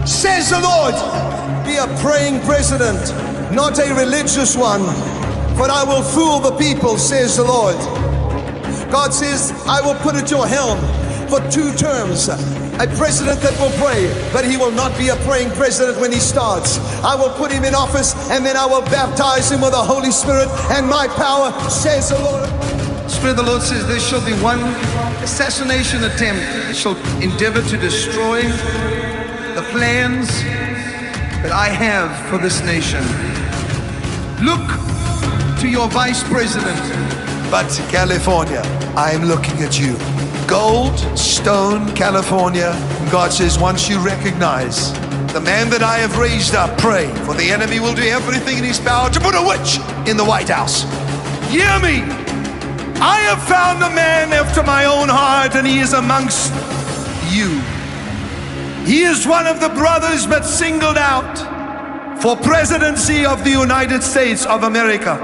says the Lord, be a praying president, not a religious one, for I will fool the people, says the Lord. God says, I will put at your helm for 2 terms a president that will pray, but he will not be a praying president when he starts. I will put him in office, and then I will baptize him with the Holy Spirit and my power, says the Lord. The Spirit of the Lord says there shall be one assassination attempt that shall endeavor to destroy the plans that I have for this nation. Look to your vice president. But California, I am looking at you. Goldstone, California. God says, once you recognize the man that I have raised up, pray, for the enemy will do everything in his power to put a witch in the White House. Hear me. I have found a man after my own heart, and he is amongst you. He is one of the brothers but singled out for presidency of the United States of America.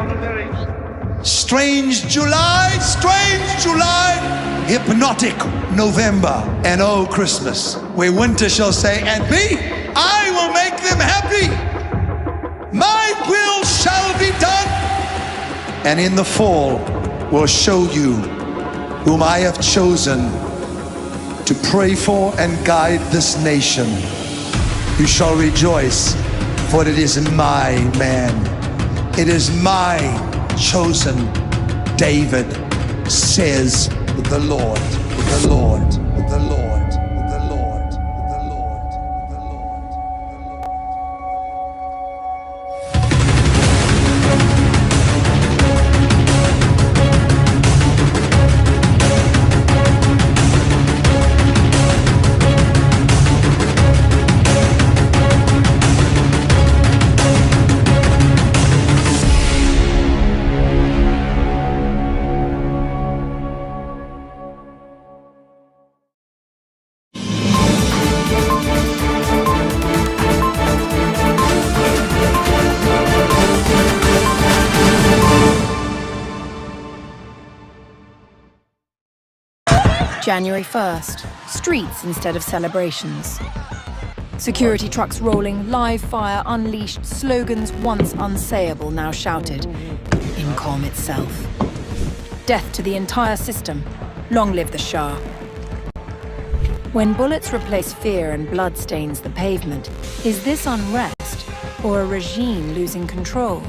Strange July, hypnotic November, and oh Christmas, where winter shall say, and me, I will make them happy. My will shall be done. And in the fall will show you whom I have chosen to pray for and guide this nation. You shall rejoice, for it is my man. It is my chosen David, says the Lord, the Lord, the Lord, the Lord, the Lord, the Lord. January 1st, streets instead of celebrations. Security trucks rolling, live fire unleashed, slogans once unsayable now shouted. In calm itself. Death to the entire system. Long live the Shah. When bullets replace fear and blood stains the pavement, is this unrest or a regime losing control?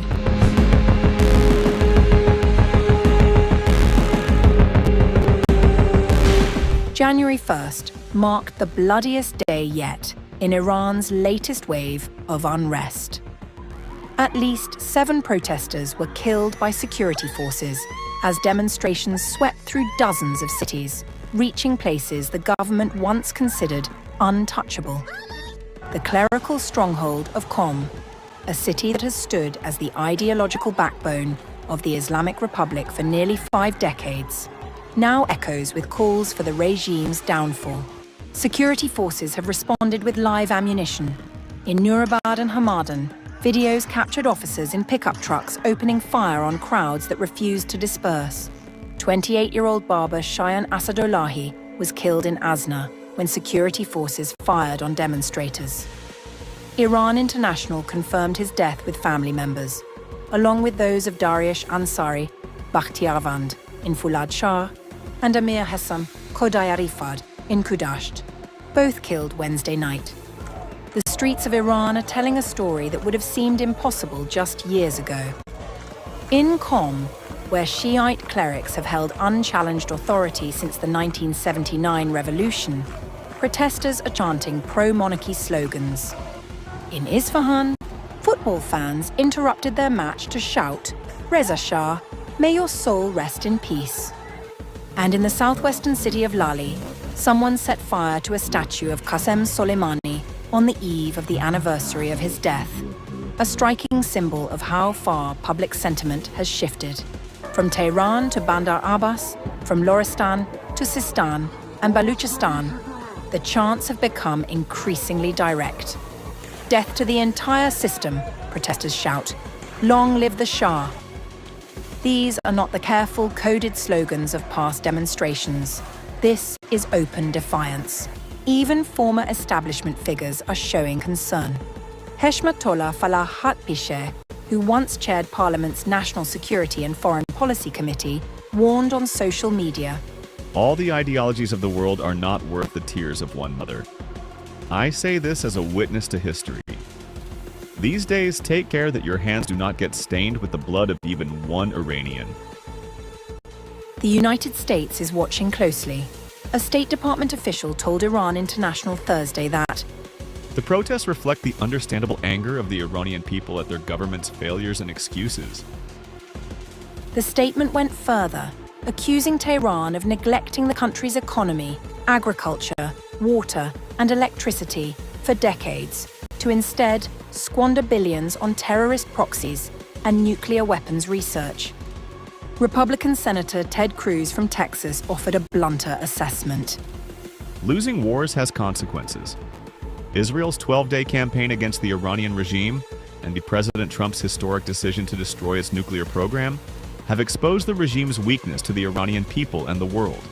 January 1st marked the bloodiest day yet in Iran's latest wave of unrest. At least 7 protesters were killed by security forces as demonstrations swept through dozens of cities, reaching places the government once considered untouchable. The clerical stronghold of Qom, a city that has stood as the ideological backbone of the Islamic Republic for nearly 5 decades, now echoes with calls for the regime's downfall. Security forces have responded with live ammunition. In Nurabad and Hamadan, videos captured officers in pickup trucks opening fire on crowds that refused to disperse. 28-year-old barber Shayan Asadullahi was killed in Azna when security forces fired on demonstrators. Iran International confirmed his death with family members, along with those of Dariush Ansari, Bakhtiarvand in Fulad Shah, and Amir Hassam Kodayarifad in Kudasht, both killed Wednesday night. The streets of Iran are telling a story that would have seemed impossible just years ago. In Qom, where Shiite clerics have held unchallenged authority since the 1979 revolution, protesters are chanting pro-monarchy slogans. In Isfahan, football fans interrupted their match to shout, "Reza Shah, may your soul rest in peace." And in the southwestern city of Lali, someone set fire to a statue of Qasem Soleimani on the eve of the anniversary of his death, a striking symbol of how far public sentiment has shifted. From Tehran to Bandar Abbas, from Loristan to Sistan and Baluchistan, the chants have become increasingly direct. Death to the entire system, protesters shout. Long live the Shah. These are not the careful, coded slogans of past demonstrations. This is open defiance. Even former establishment figures are showing concern. Heshmatollah Falahatbisheh, who once chaired Parliament's National Security and Foreign Policy Committee, warned on social media, "All the ideologies of the world are not worth the tears of one mother. I say this as a witness to history. These days, take care that your hands do not get stained with the blood of even one Iranian." The United States is watching closely. A State Department official told Iran International Thursday that The protests reflect the understandable anger of the Iranian people at their government's failures and excuses. the statement went further, accusing Tehran of neglecting the country's economy, agriculture, water, and electricity for decades to instead squander billions on terrorist proxies and nuclear weapons research. Republican Senator Ted Cruz from Texas offered a blunter assessment. Losing wars has consequences. Israel's 12-day campaign against the Iranian regime and President Trump's historic decision to destroy its nuclear program have exposed the regime's weakness to the Iranian people and the world.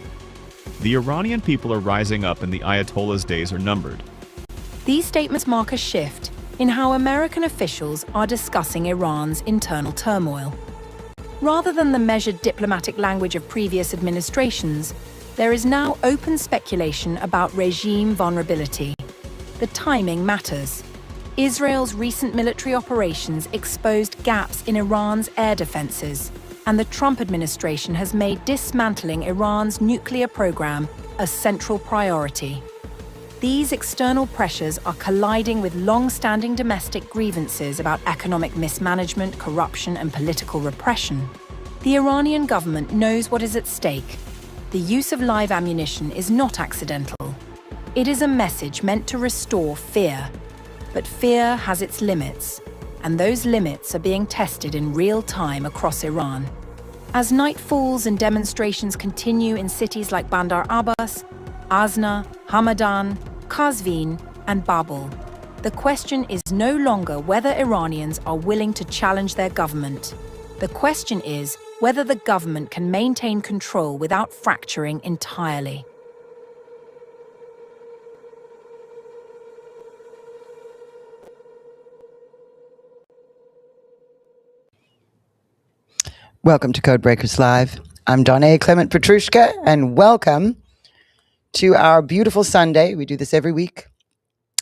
The Iranian people are rising up and the Ayatollah's days are numbered. These statements mark a shift in how American officials are discussing Iran's internal turmoil. Rather than the measured diplomatic language of previous administrations, there is now open speculation about regime vulnerability. The timing matters. Israel's recent military operations exposed gaps in Iran's air defenses, and the Trump administration has made dismantling Iran's nuclear program a central priority. These external pressures are colliding with long-standing domestic grievances about economic mismanagement, corruption, and political repression. The Iranian government knows what is at stake. The use of live ammunition is not accidental. It is a message meant to restore fear. But fear has its limits, and those limits are being tested in real time across Iran. As night falls and demonstrations continue in cities like Bandar Abbas, Azna, Hamadan, Qazvin, and Babel, the question is no longer whether Iranians are willing to challenge their government. The question is whether the government can maintain control without fracturing entirely. Welcome to Codebreakers Live. I'm Donna Clement Petrushka, and welcome to our beautiful Sunday. We do this every week.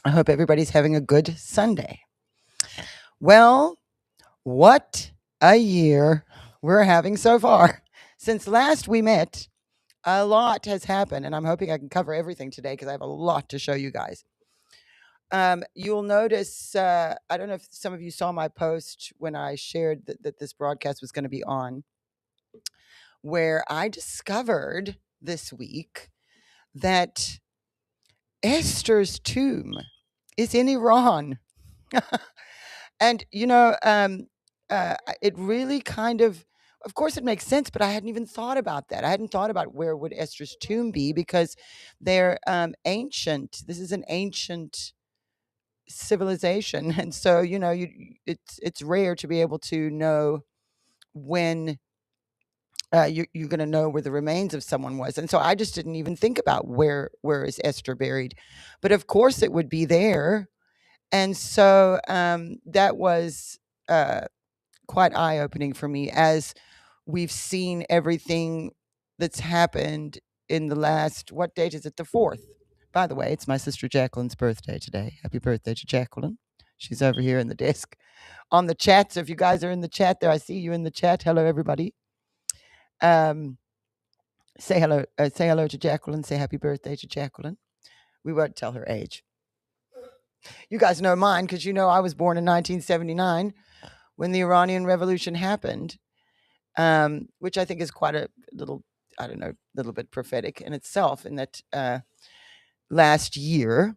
I hope everybody's having a good Sunday. Well, what a year we're having so far. Since last we met, a lot has happened, and I'm hoping I can cover everything today because I have a lot to show you guys. You'll notice, I don't know if some of you saw my post when I shared that this broadcast was going to be on, where I discovered this week that Esther's tomb is in Iran. And, it really kind of course it makes sense, but I hadn't even thought about that. I hadn't thought about where would Esther's tomb be because they're ancient. This is an ancient civilization. And so, it's rare to be able to know when you're going to know where the remains of someone was. And so I just didn't even think about where is Esther buried. But of course it would be there. And so that was quite eye-opening for me as we've seen everything that's happened in the last, what date is it? The 4th. By the way, it's my sister Jacqueline's birthday today. Happy birthday to Jacqueline. She's over here in the desk on the chat. So if you guys are in the chat there, I see you in the chat. Hello, everybody. Say hello to Jacqueline. Say happy birthday to Jacqueline. We won't tell her age. You guys know mine because I was born in 1979 when the Iranian Revolution happened, which I think is quite a little bit prophetic in itself, in that last year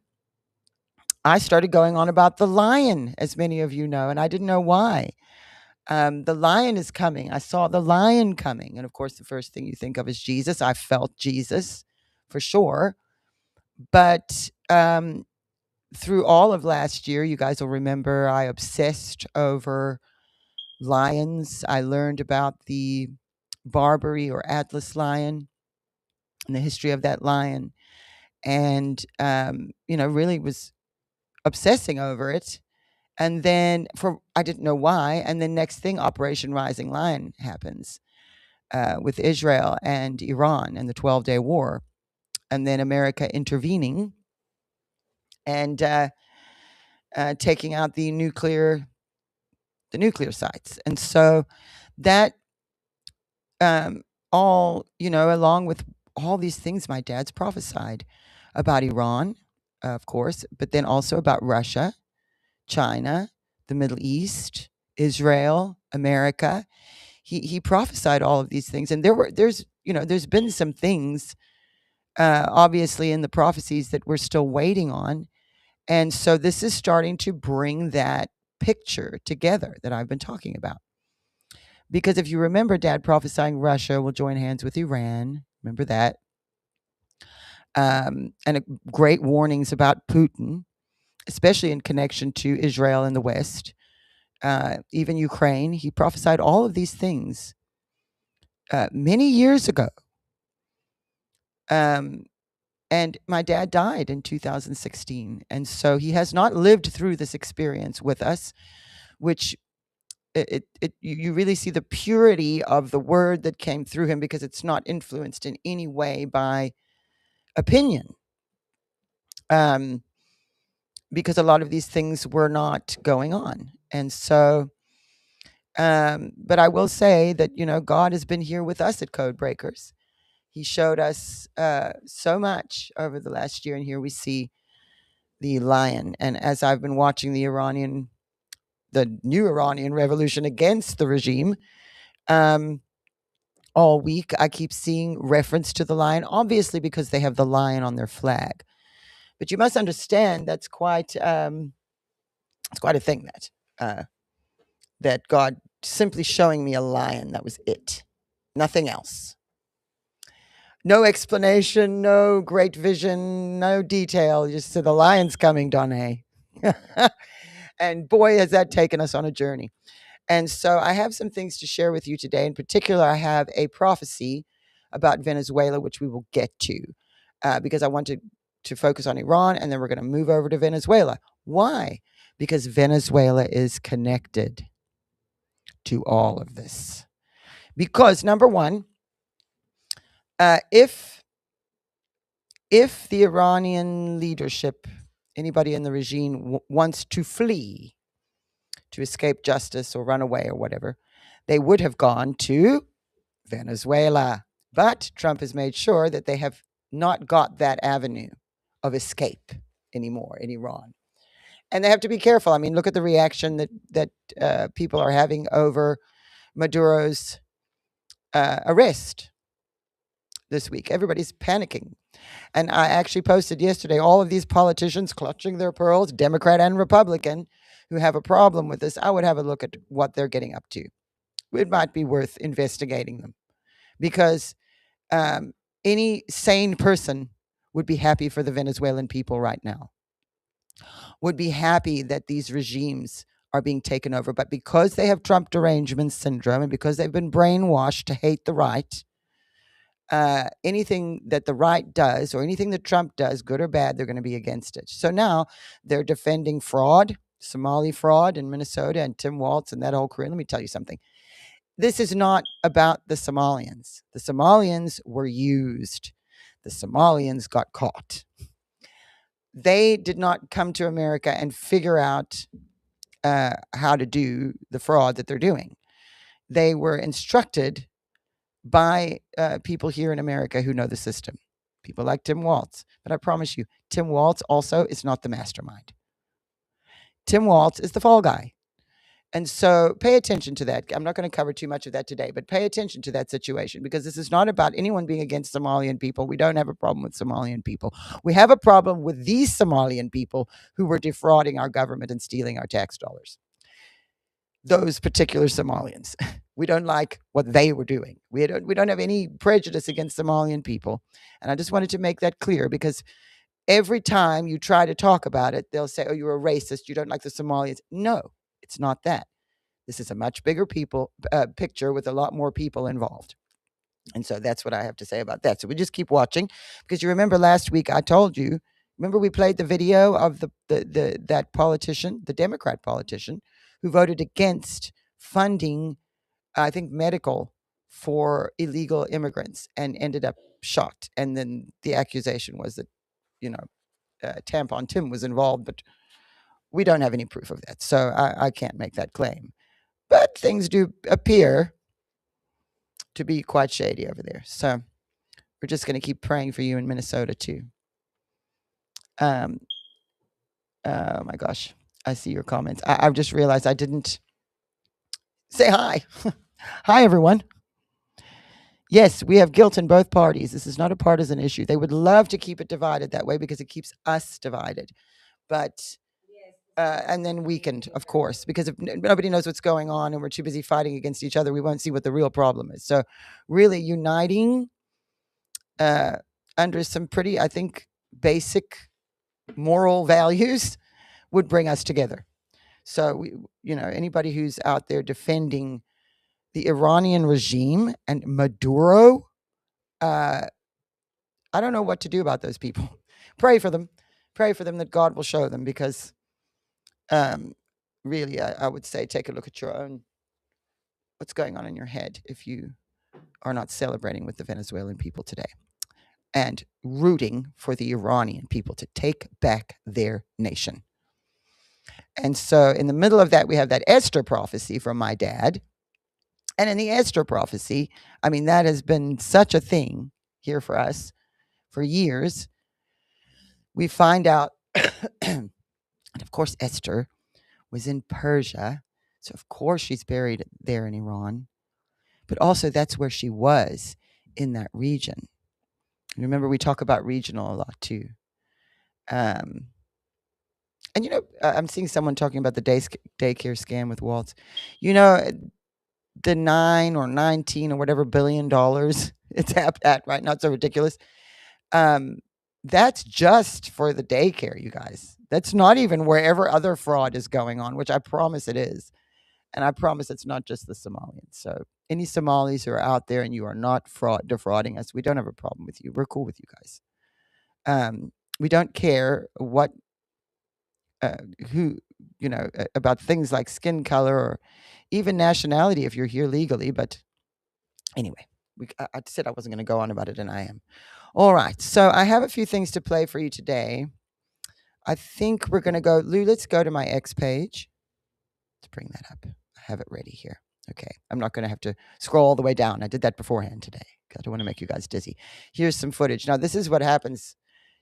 I started going on about the lion, as many of you know, and I didn't know why. The lion is coming. I saw the lion coming. And of course, the first thing you think of is Jesus. I felt Jesus for sure. But through all of last year, you guys will remember I obsessed over lions. I learned about the Barbary or Atlas lion and the history of that lion. and really was obsessing over it. And then I didn't know why. And then next thing, Operation Rising Lion happens with Israel and Iran and the 12-day war. And then America intervening and taking out the nuclear sites. And so that all, along with all these things my dad's prophesied about Iran, of course, but then also about Russia, China, the Middle East, Israel, America. He prophesied all of these things, and there's been some things, obviously, in the prophecies that we're still waiting on, and so this is starting to bring that picture together that I've been talking about. Because if you remember, Dad prophesying Russia will join hands with Iran. Remember that, and great warnings about Putin, especially in connection to Israel and the West. Even Ukraine, he prophesied all of these things many years ago. And my dad died in 2016. And so he has not lived through this experience with us, which you really see the purity of the word that came through him, because it's not influenced in any way by opinion. Because a lot of these things were not going on. And so but I will say that, God has been here with us at Code Breakers. He showed us so much over the last year, and here we see the lion. And as I've been watching the new Iranian revolution against the regime all week, I keep seeing reference to the lion, obviously because they have the lion on their flag. But you must understand that's quite it's quite a thing that God simply showing me a lion, that was it. Nothing else. No explanation, no great vision, no detail. Just said the lion's coming, Donne. And boy, has that taken us on a journey. And so I have some things to share with you today. In particular, I have a prophecy about Venezuela, which we will get to, because I want to focus on Iran, and then we're going to move over to Venezuela. Why? Because Venezuela is connected to all of this. Because number one, if the Iranian leadership, anybody in the regime wants to flee, to escape justice or run away or whatever, they would have gone to Venezuela. But Trump has made sure that they have not got that avenue of escape anymore in Iran. And they have to be careful. I mean, look at the reaction that people are having over Maduro's arrest this week. Everybody's panicking. And I actually posted yesterday all of these politicians clutching their pearls, Democrat and Republican, who have a problem with this. I would have a look at what they're getting up to. It might be worth investigating them, because any sane person would be happy for the Venezuelan people right now, would be happy that these regimes are being taken over. But because they have Trump derangement syndrome, and because they've been brainwashed to hate the right, anything that the right does or anything that Trump does, good or bad, they're going to be against it. So now they're defending fraud, Somali fraud in Minnesota, and Tim Walz and that whole career. Let me tell you something. This is not about the Somalians. The Somalians were used. The Somalians got caught. They did not come to America and figure out how to do the fraud that they're doing. They were instructed by people here in America who know the system, people like Tim Walz. But I promise you, Tim Walz also is not the mastermind. Tim Walz is the fall guy. And so pay attention to that. I'm not going to cover too much of that today, but pay attention to that situation, because this is not about anyone being against Somalian people. We don't have a problem with Somalian people. We have a problem with these Somalian people who were defrauding our government and stealing our tax dollars. Those particular Somalians. We don't like what they were doing. We don't have any prejudice against Somalian people. And I just wanted to make that clear, because every time you try to talk about it, they'll say, oh, you're a racist. You don't like the Somalians. No, it's not that. This is a much bigger picture with a lot more people involved. And so that's what I have to say about that. So we just keep watching, because you remember last week I told you, remember we played the video of that politician, the Democrat politician, who voted against funding, I think, medical for illegal immigrants and ended up shot. And then the accusation was that, Tampon Tim was involved, but we don't have any proof of that. So I can't make that claim. But things do appear to be quite shady over there. So we're just going to keep praying for you in Minnesota too. Oh my gosh, I see your comments. I've just realized I didn't say hi. Hi, everyone. Yes, we have guilt in both parties. This is not a partisan issue. They would love to keep it divided that way because it keeps us divided. But and then weakened, of course, because if nobody knows what's going on and we're too busy fighting against each other, we won't see what the real problem is. So really uniting under some pretty, I think, basic moral values would bring us together. So, anybody who's out there defending the Iranian regime and Maduro, I don't know what to do about those people. Pray for them. Pray for them that God will show them, because really, I would say take a look at your own, what's going on in your head if you are not celebrating with the Venezuelan people today and rooting for the Iranian people to take back their nation. And so in the middle of that, we have that Esther prophecy from my dad. And in the Esther prophecy, I mean, that has been such a thing here for us for years. We find out, and of course, Esther was in Persia. So, of course, she's buried there in Iran. But also, that's where she was in that region. Remember, we talk about regional a lot, too. And, I'm seeing someone talking about the daycare scam with Waltz. The 9 or 19 or whatever $billion it's at right now. It's so ridiculous. That's just for the daycare, you guys. That's not even wherever other fraud is going on, which I promise it is. And I promise it's not just the Somalians. So any Somalis who are out there and you are not defrauding us, we don't have a problem with you. We're cool with you guys. We don't care what, about things like skin color or even nationality if you're here legally. But anyway, I said I wasn't going to go on about it, and I am. All right. So I have a few things to play for you today. I think we're going to go, Lou, let's go to my X page. Let's bring that up. I have it ready here. Okay. I'm not going to have to scroll all the way down. I did that beforehand today. I don't want to make you guys dizzy. Here's some footage. Now, this is what happens.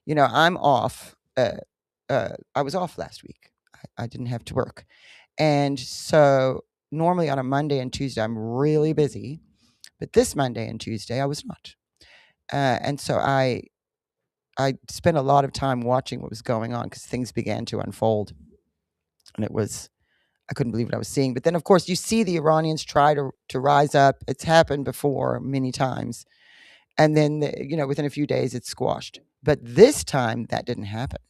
I'm off. I was off last week. I didn't have to work. And so normally on a Monday and Tuesday, I'm really busy. But this Monday and Tuesday, I was not. And so I spent a lot of time watching what was going on because things began to unfold. And I couldn't believe what I was seeing. But then, of course, you see the Iranians try to rise up. It's happened before many times. And then, within a few days, it's squashed. But this time, that didn't happen.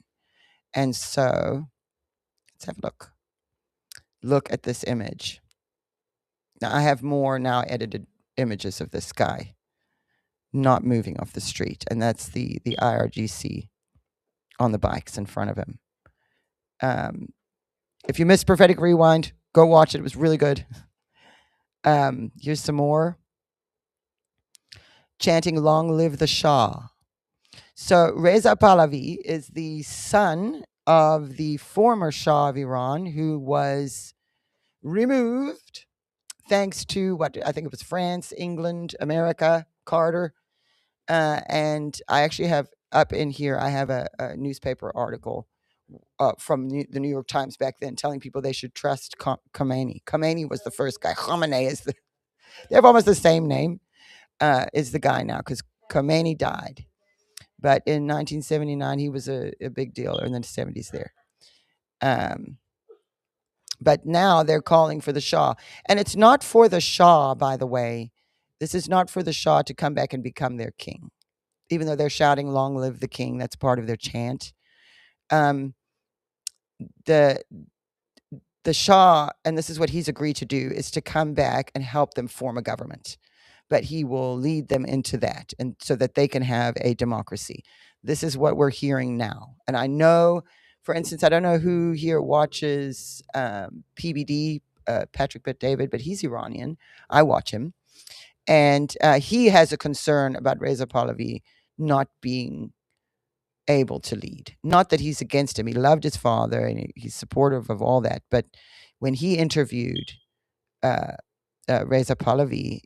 And so let's have a look. Look at this image. Now, I have more now edited images of this guy not moving off the street. And that's the IRGC on the bikes in front of him. If you missed Prophetic Rewind, go watch it. It was really good. Here's some more. Chanting, "Long live the Shah." So Reza Pahlavi is the son of the former Shah of Iran, who was removed thanks to what I think it was France, England, America, Carter. And I actually have up in here, I have a newspaper article from the New York Times back then telling people they should trust Khomeini. Khomeini was the first guy. Khamenei is they have almost the same name, is the guy now, because Khomeini died. But in 1979, he was a big deal, or in the 70s there. But now they're calling for the Shah. And it's not for the Shah, by the way. This is not for the Shah to come back and become their king. Even though they're shouting, "Long live the king," that's part of their chant. The Shah, and this is what he's agreed to do, is to come back and help them form a government. but he will lead them into that, and so that they can have a democracy. This is what we're hearing now. And I know, for instance, I don't know who here watches PBD, Patrick Bet David, but he's Iranian. I watch him. And he has a concern about Reza Pahlavi not being able to lead. Not that he's against him. He loved his father and he's supportive of all that. But when he interviewed Reza Pahlavi,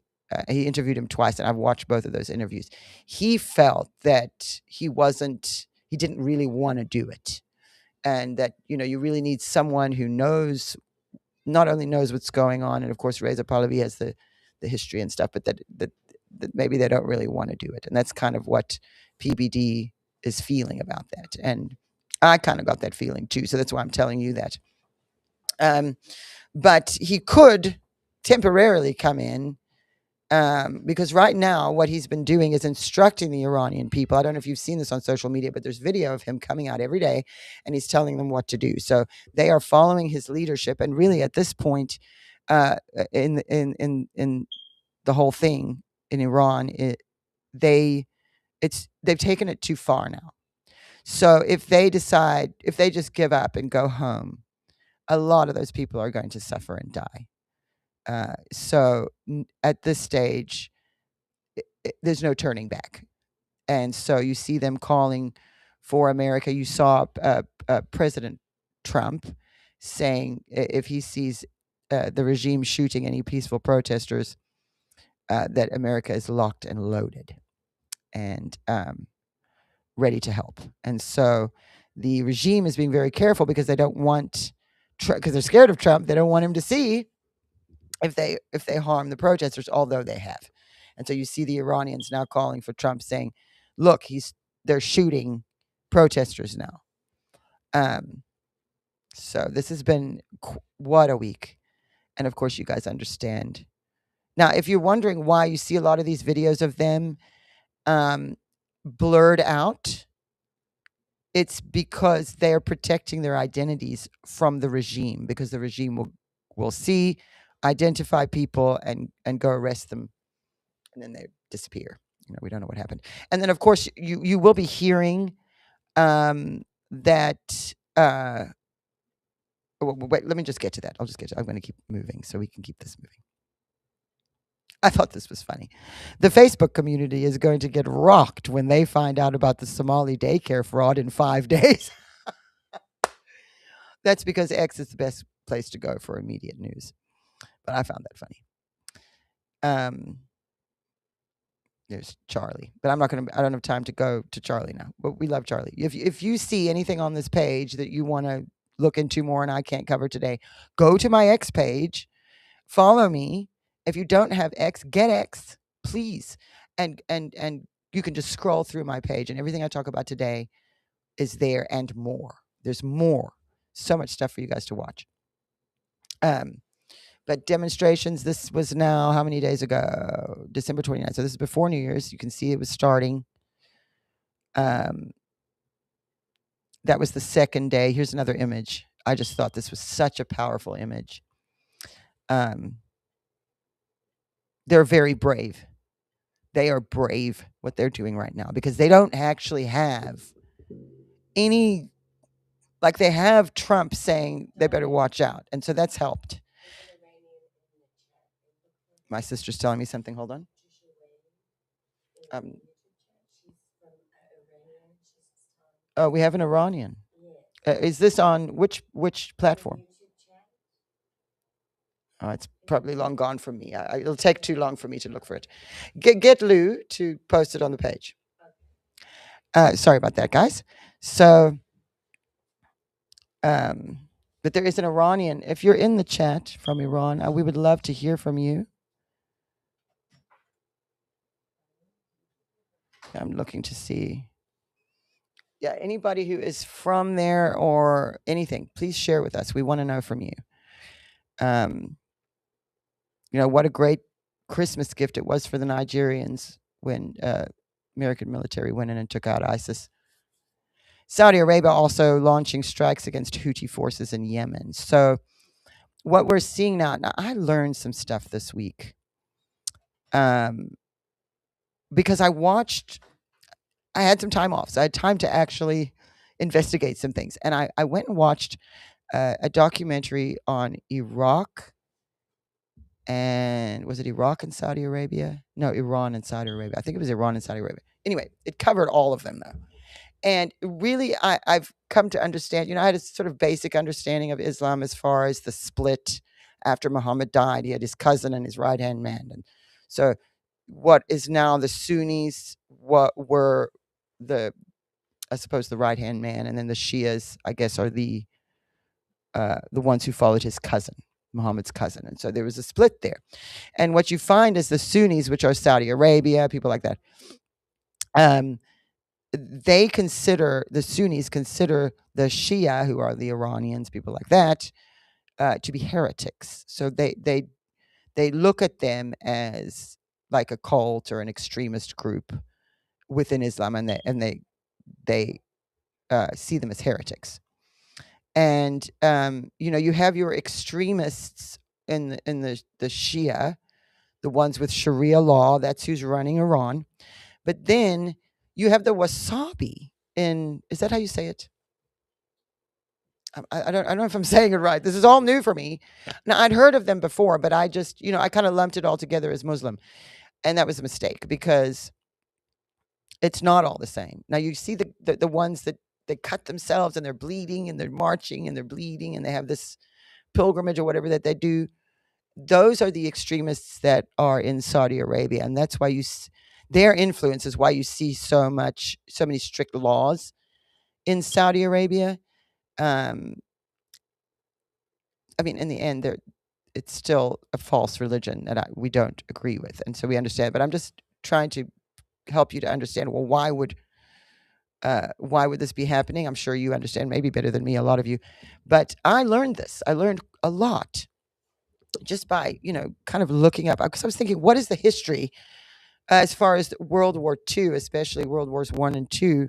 he interviewed him twice, and I've watched both of those interviews. He felt that he didn't really want to do it. And that, you really need someone who not only knows what's going on, and of course Reza Pahlavi has the history and stuff, but that maybe they don't really want to do it. And that's kind of what PBD is feeling about that. And I kind of got that feeling too. So that's why I'm telling you that. But he could temporarily come in, because right now what he's been doing is instructing the Iranian people. I don't know if you've seen this on social media, but there's video of him coming out every day and he's telling them what to do. So they are following his leadership. And really at this point, in the whole thing in Iran, they've taken it too far now. So if they just give up and go home, a lot of those people are going to suffer and die. So at this stage, there's no turning back. And so you see them calling for America. You saw President Trump saying if he sees the regime shooting any peaceful protesters, that America is locked and loaded and ready to help. And so the regime is being very careful because they don't want, because they're scared of Trump. They don't want him to see if they harm the protesters, although they have. And so you see the Iranians now calling for Trump, saying, look, they're shooting protesters now. So this has been what a week. And of course, you guys understand. Now, if you're wondering why you see a lot of these videos of them blurred out, it's because they're protecting their identities from the regime, because the regime will see, identify people and go arrest them, and then they disappear. We don't know what happened. And then of course you will be hearing that wait, let me just get to that. I'm going to keep moving so we can keep this moving. I thought this was funny. The Facebook community is going to get rocked when they find out about the Somali daycare fraud in 5 days. That's because X is the best place to go for immediate news. But I found that funny. There's Charlie, but I don't have time to go to Charlie now, but we love Charlie. If you see anything on this page that you want to look into more and I can't cover today, go to my X page, follow me. If you don't have X, get X, please. And you can just scroll through my page, and everything I talk about today is there and more. There's more. So much stuff for you guys to watch. But demonstrations, this was now how many days ago? December 29th. So this is before New Year's. You can see it was starting. That was the second day. Here's another image. I just thought this was such a powerful image. They're very brave. They are brave what they're doing right now, because they don't actually have any, like they have Trump saying they better watch out. And so that's helped. My sister's telling me something. Hold on. Oh, we have an Iranian. Is this on which platform? Oh, it's probably long gone from me. It'll take too long for me to look for it. Get Lou to post it on the page. Sorry about that, guys. So, but there is an Iranian. If you're in the chat from Iran, we would love to hear from you. I'm looking to see. Yeah, anybody who is from there or anything, please share with us. We want to know from you. What a great Christmas gift it was for the Nigerians when American military went in and took out ISIS. Saudi Arabia also launching strikes against Houthi forces in Yemen. So what we're seeing now I learned some stuff this week. um, because I had some time off, so I had time to actually investigate some things, and I went and watched a documentary on Iraq. And was it Iraq and Saudi Arabia? No, Iran and Saudi Arabia. I think it was Iran and Saudi Arabia. Anyway, it covered all of them though. And really, I've come to understand, I had a sort of basic understanding of Islam as far as the split after Muhammad died. He had his cousin and his right-hand man. And so what is now the Sunnis, what were I suppose the right-hand man, and then the Shias, I guess, are the ones who followed his cousin, Muhammad's cousin. And so there was a split there. And what you find is the Sunnis, which are Saudi Arabia, people like that, the Sunnis consider the Shia, who are the Iranians, people like that, to be heretics. So they look at them as like a cult or an extremist group within Islam, and they see them as heretics. And you have your extremists in the Shia, the ones with Sharia law. That's who's running Iran. But then you have the Wasabi is that how you say it? I don't know if I'm saying it right. This is all new for me. Now, I'd heard of them before, but I just, I kind of lumped it all together as Muslim. And that was a mistake because it's not all the same. Now, you see the ones that they cut themselves and they're bleeding and they're marching and they're bleeding and they have this pilgrimage or whatever that they do. Those are the extremists that are in Saudi Arabia. And that's why their influence is why you see so many strict laws in Saudi Arabia. I mean, in the end, it's still a false religion that we don't agree with. And so we understand, but I'm just trying to help you to understand, well, why would this be happening? I'm sure you understand maybe better than me, a lot of you. But I learned this. I learned a lot just by, kind of looking up. Because I was thinking, what is the history as far as World War II, especially World Wars I and II,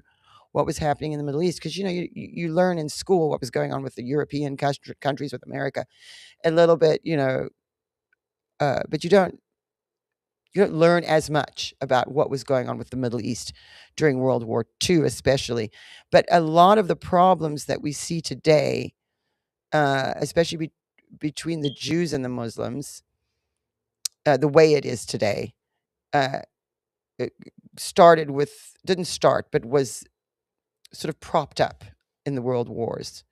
what was happening in the Middle East? Because, you learn in school what was going on with the European countries, with America, a little bit, but you don't learn as much about what was going on with the Middle East during World War II, especially. But a lot of the problems that we see today, especially between the Jews and the Muslims, the way it is today, it didn't start, but was sort of propped up in the world wars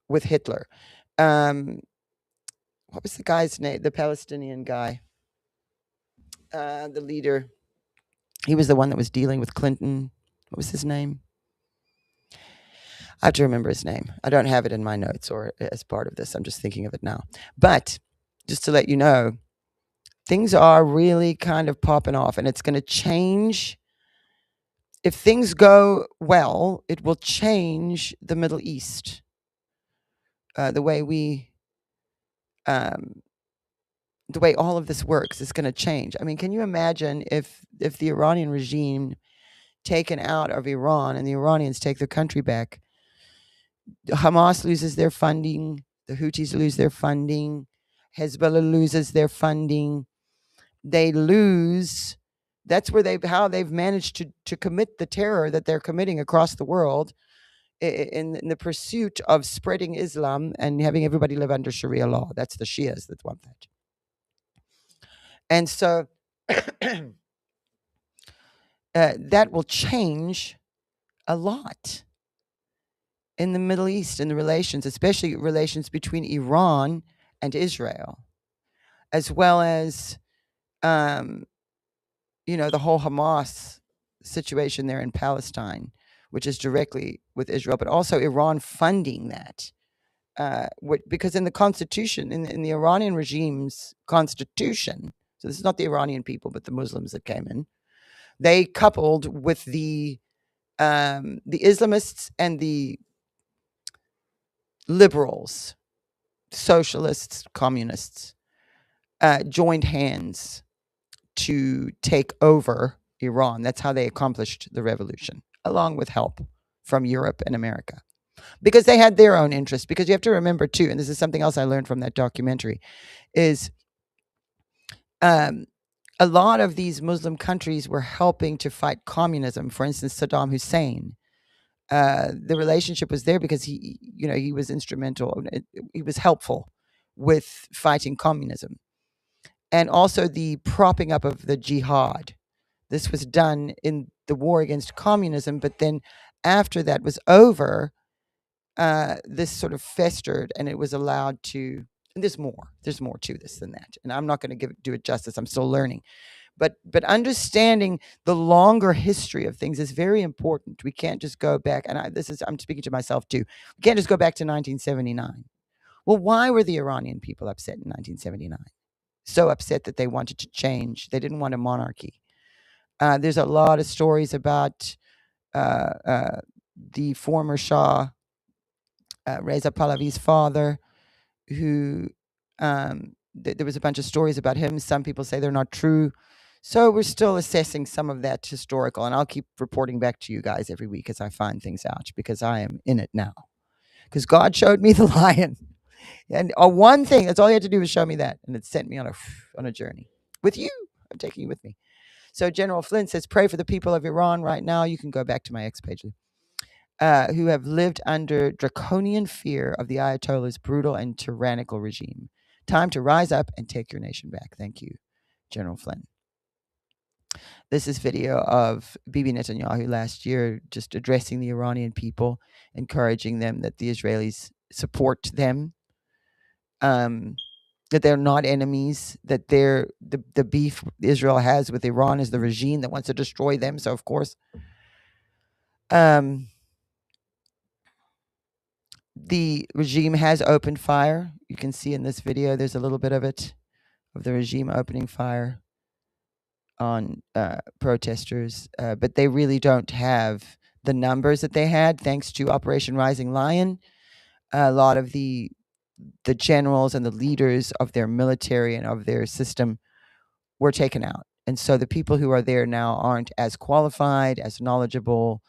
with Hitler. What was the guy's name? The Palestinian guy, the leader. He was the one that was dealing with Clinton. What was his name? I have to remember his name. I don't have it in my notes or as part of this. I'm just thinking of it now. But just to let you know, things are really kind of popping off, and it's going to change. If things go well, it will change the Middle East. The way all of this works is going to change. I mean, can you imagine if the Iranian regime taken out of Iran and the Iranians take their country back? Hamas loses their funding. The Houthis lose their funding. Hezbollah loses their funding. They lose. That's where how they've managed to commit the terror that they're committing across the world in the pursuit of spreading Islam and having everybody live under Sharia law. That's the Shias that want that. And so that will change a lot in the Middle East, in the relations, especially relations between Iran and Israel, as well as, the whole Hamas situation there in Palestine, which is directly with Israel, but also Iran funding that. Because in the constitution, in the Iranian regime's constitution, so this is not the Iranian people, but the Muslims that came in, they coupled with the Islamists and the liberals, socialists, communists, joined hands to take over Iran. That's how they accomplished the revolution, along with help from Europe and America, because they had their own interests. Because you have to remember too, and this is something else I learned from that documentary, is a a lot of these Muslim countries were helping to fight communism. For instance, Saddam Hussein. The relationship was there because he was instrumental. He was helpful with fighting communism, and also the propping up of the jihad. This was done in the war against communism, but then after that was over, this sort of festered, and it was allowed to. And there's more to this than that, and I'm not going to do it justice. I'm still learning. But understanding the longer history of things is very important. We can't just go back, and I'm speaking to myself too. We can't just go back to 1979. Well, why were the Iranian people upset in 1979? So upset that they wanted to change. They didn't want a monarchy. There's a lot of stories about the former Shah, Reza Pahlavi's father, who there was a bunch of stories about him. Some people say they're not true. So we're still assessing some of that historical, and I'll keep reporting back to you guys every week as I find things out, because I am in it now. Because God showed me the lion. And one thing, that's all you had to do was show me that. And it sent me on a journey with you. I'm taking you with me. So General Flynn says, pray for the people of Iran right now. You can go back to my X page. Who have lived under draconian fear of the Ayatollah's brutal and tyrannical regime. Time to rise up and take your nation back. Thank you, General Flynn. This is video of Bibi Netanyahu last year just addressing the Iranian people, encouraging them that the Israelis support them, that they're not enemies, that the beef Israel has with Iran is the regime that wants to destroy them. So, of course, the regime has opened fire. You can see in this video, there's a little bit of it, of the regime opening fire on protesters, but they really don't have the numbers that they had thanks to Operation Rising Lion. A lot of the generals and the leaders of their military and of their system were taken out. And so the people who are there now aren't as qualified, as knowledgeable.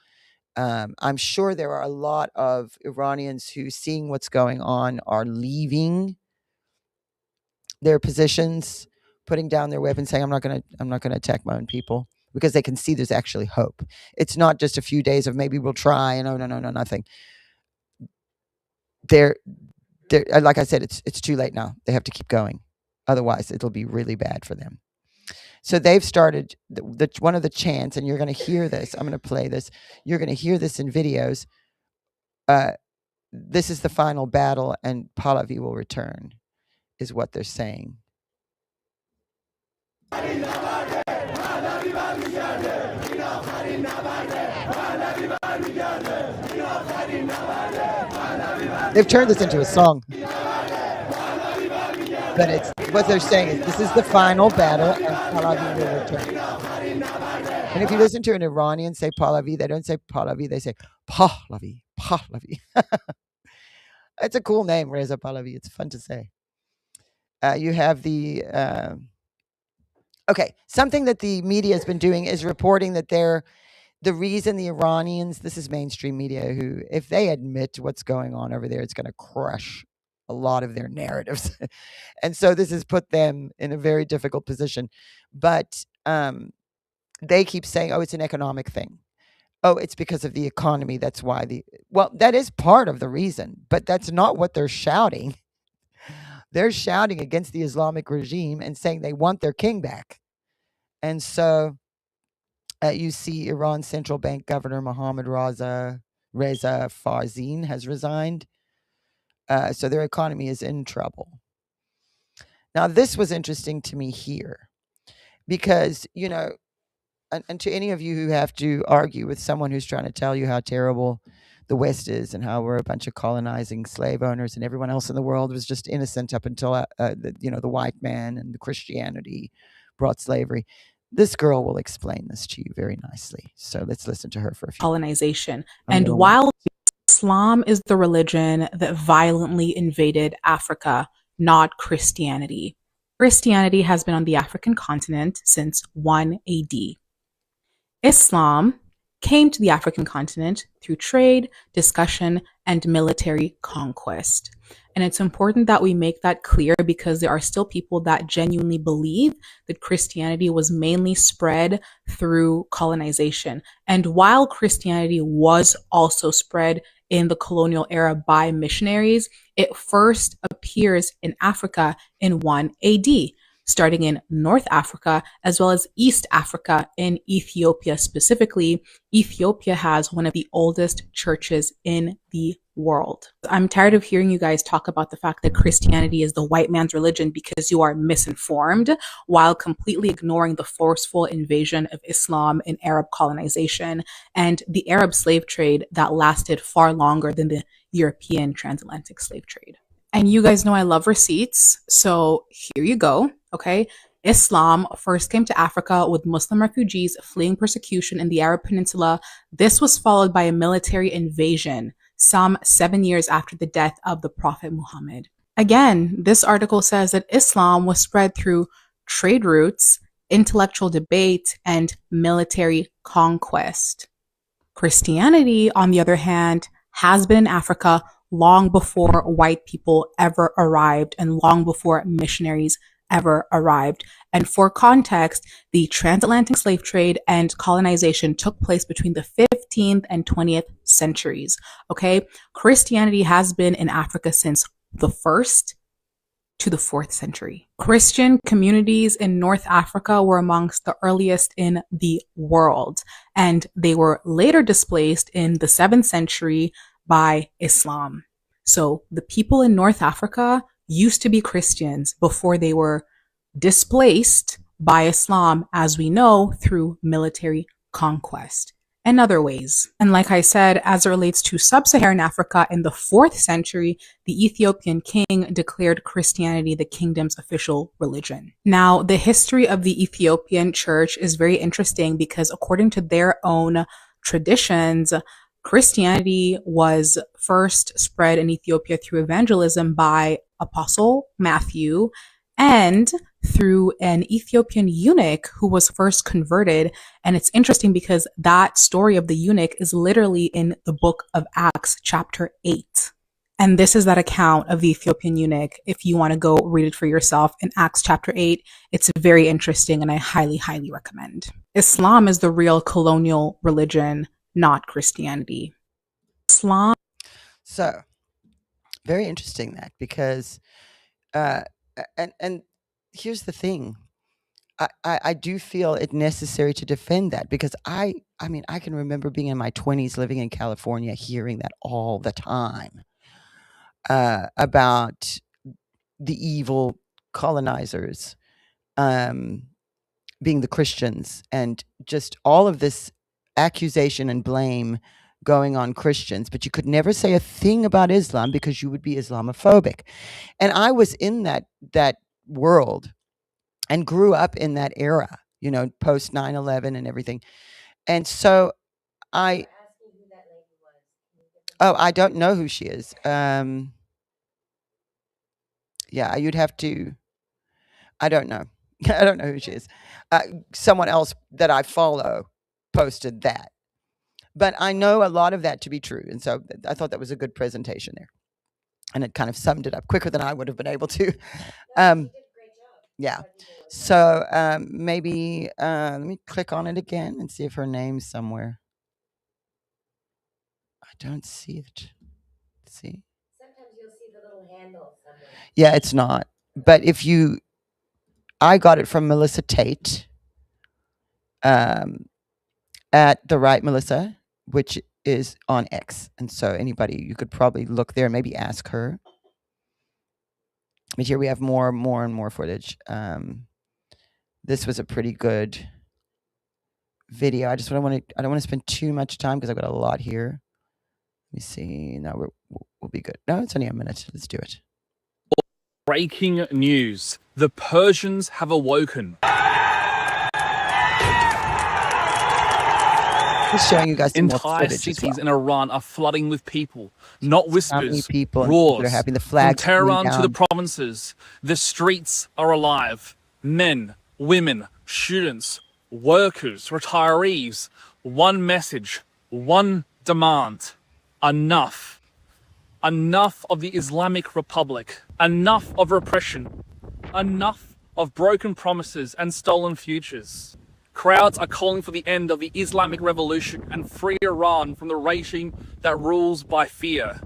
I'm sure there are a lot of Iranians who, seeing what's going on, are leaving their positions, putting down their weapons, saying, I'm not going to attack my own people, because they can see there's actually hope. It's not just a few days of maybe we'll try, and no, nothing. They're like I said, it's too late now. They have to keep going. Otherwise, it'll be really bad for them. So they've started one of the chants, and you're going to hear this. I'm going to play this. You're going to hear this in videos. This is the final battle, and Pahlavi will return, is what they're saying. They've turned this into a song. But it's what they're saying is this is the final battle, and Pahlavi will return. And if you listen to an Iranian say Pahlavi, they don't say Pahlavi, they say Pahlavi. It's a cool name, Reza Pahlavi. It's fun to say. You have the something that the media has been doing is reporting that the reason the Iranians, this is mainstream media, who, if they admit what's going on over there, it's going to crush a lot of their narratives. And so this has put them in a very difficult position. But they keep saying, oh, it's an economic thing. Oh, it's because of the economy. That's why that is part of the reason, but that's not what they're shouting. They're shouting against the Islamic regime and saying they want their king back. And so you see Iran's central bank governor, Mohammad Reza Farzin, has resigned. So their economy is in trouble. Now, this was interesting to me here because, and to any of you who have to argue with someone who's trying to tell you how terrible the West is and how we're a bunch of colonizing slave owners and everyone else in the world was just innocent up until, the white man and the Christianity brought slavery. This girl will explain this to you very nicely. So let's listen to her for a few. Colonization. And while Islam is the religion that violently invaded Africa, not Christianity. Christianity has been on the African continent since 1 AD. Islam came to the African continent through trade, discussion, and military conquest. And it's important that we make that clear because there are still people that genuinely believe that Christianity was mainly spread through colonization. And while Christianity was also spread in the colonial era by missionaries, it first appears in Africa in 1 AD, starting in North Africa as well as East Africa in Ethiopia specifically. Ethiopia has one of the oldest churches in the world. I'm tired of hearing you guys talk about the fact that Christianity is the white man's religion because you are misinformed, while completely ignoring the forceful invasion of Islam in Arab colonization and the Arab slave trade that lasted far longer than the European transatlantic slave trade. And you guys know I love receipts, so here you go, okay? Islam first came to Africa with Muslim refugees fleeing persecution in the Arab Peninsula. This was followed by a military invasion some 7 years after the death of the Prophet Muhammad. Again, this article says that Islam was spread through trade routes, intellectual debate, and military conquest. Christianity, on the other hand, has been in Africa long before white people ever arrived and long before missionaries ever arrived. And for context, the transatlantic slave trade and colonization took place between the 15th and 20th centuries. Okay, Christianity has been in Africa since the 1st to the 4th century. Christian communities in North Africa were amongst the earliest in the world, and they were later displaced in the 7th century by Islam. So the people in North Africa used to be Christians before they were displaced by Islam, as we know, through military conquest and other ways. And like I said, as it relates to sub-Saharan Africa in the 4th century, the Ethiopian king declared Christianity the kingdom's official religion. Now, the history of the Ethiopian church is very interesting because according to their own traditions, Christianity was first spread in Ethiopia through evangelism by Apostle Matthew and through an Ethiopian eunuch who was first converted. And it's interesting because that story of the eunuch is literally in the book of Acts, chapter 8. And this is that account of the Ethiopian eunuch. If you want to go read it for yourself in Acts chapter 8, it's very interesting and I highly, highly recommend. Islam is the real colonial religion, not Christianity. Islam. So, very interesting that because, and here's the thing. I do feel it necessary to defend that because I mean, I can remember being in my 20s living in California, hearing that all the time about the evil colonizers being the Christians and just all of this accusation and blame going on Christians, but you could never say a thing about Islam because you would be Islamophobic. And I was in that world and grew up in that era, you know, post 9/11 and everything. And so I don't know who she is. Yeah, you'd have to, I don't know. I don't know who she is. Someone else that I follow posted that. But I know a lot of that to be true. And so I thought that was a good presentation there. And it kind of summed it up quicker than I would have been able to. Yeah. So maybe let me click on it again and see if her name's somewhere. I don't see it. See? Sometimes you'll see the little handle somewhere. Yeah, it's not. But I got it from Melissa Tate at The Right Melissa, which is on X. And so anybody, you could probably look there and maybe ask her. But here we have more and more footage. This was a pretty good video. I don't want to spend too much time because I've got a lot here. Let me see. No, we'll be good. No, it's only a minute. Let's do it. Breaking news. The Persians have awoken. Just showing you guys some more Entire footage as cities well. in Iran are flooding with people. Not How many whispers, people and roars. they're having the From flags coming Tehran to the down. provinces, the streets are alive. Men, women, students, workers, retirees. One message, one demand. Enough. Enough of the Islamic Republic. Enough of repression. Enough of broken promises and stolen futures. Crowds are calling for the end of the Islamic Revolution and free Iran from the regime that rules by fear.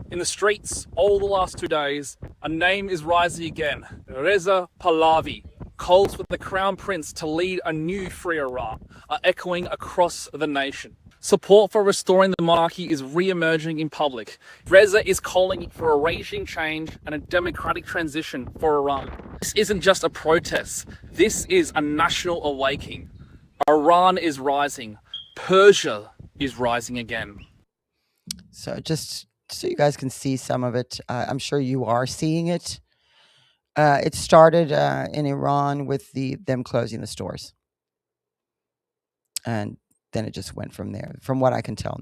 In the streets, all the last 2 days, a name is rising again. Reza Pahlavi calls for the Crown Prince to lead a new free Iran, echoing across the nation. Support for restoring the monarchy is re-emerging in public. Reza is calling for a regime change and a democratic transition for Iran. This isn't just a protest. This is a national awakening. Iran is rising. Persia is rising again. So just so you guys can see some of it, I'm sure you are seeing it. It started in Iran with them closing the stores. And then it just went from there, from what I can tell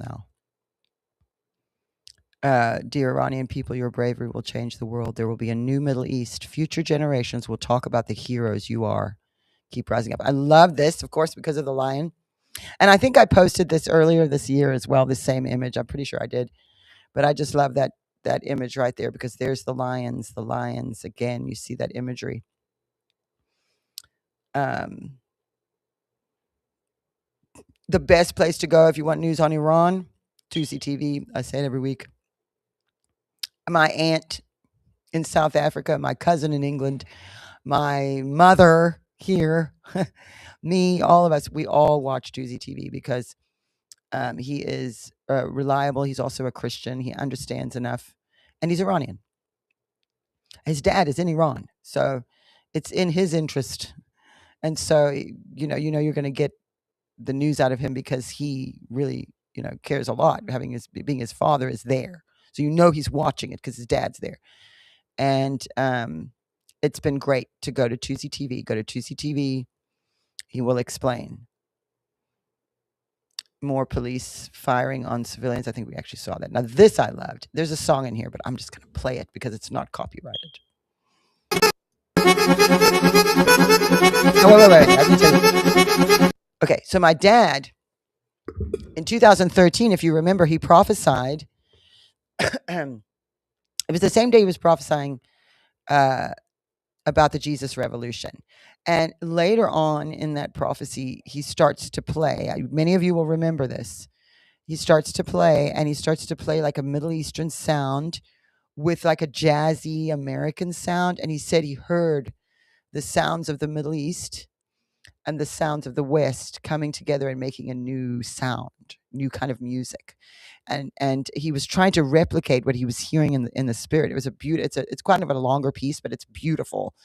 now. Dear Iranian people, your bravery will change the world. There will be a new Middle East. Future generations will talk about the heroes you are. Keep rising up. I love this, of course, because of the lion. And I think I posted this earlier this year as well, the same image. I'm pretty sure I did. But I just love that image right there, because there's the lions. The lions, again, you see that imagery. The best place to go if you want news on Iran, Tusi TV. I say it every week. My aunt in South Africa, my cousin in England, my mother here, me, all of us, we all watch Tusi TV because he is reliable. He's also a Christian. He understands enough. And he's Iranian. His dad is in Iran. So it's in his interest. And so, you know, you're going to get the news out of him because he really, cares a lot. Being his father is there. So he's watching it because his dad's there. And it's been great to go to Tusi TV. Go to Tusi TV. He will explain. More police firing on civilians. I think we actually saw that. Now, this I loved. There's a song in here, but I'm just going to play it because it's not copyrighted. Oh, wait. I can tell you. Okay, so my dad, in 2013, if you remember, he prophesied. It was the same day he was prophesying about the Jesus Revolution. And later on in that prophecy, he starts to play. Many of you will remember this. He starts to play, and he starts to play like a Middle Eastern sound with like a jazzy American sound. And he said he heard the sounds of the Middle East and the sounds of the West coming together and making a new sound, new kind of music. And he was trying to replicate what he was hearing in the spirit. It was it's kind of a longer piece, but it's beautiful.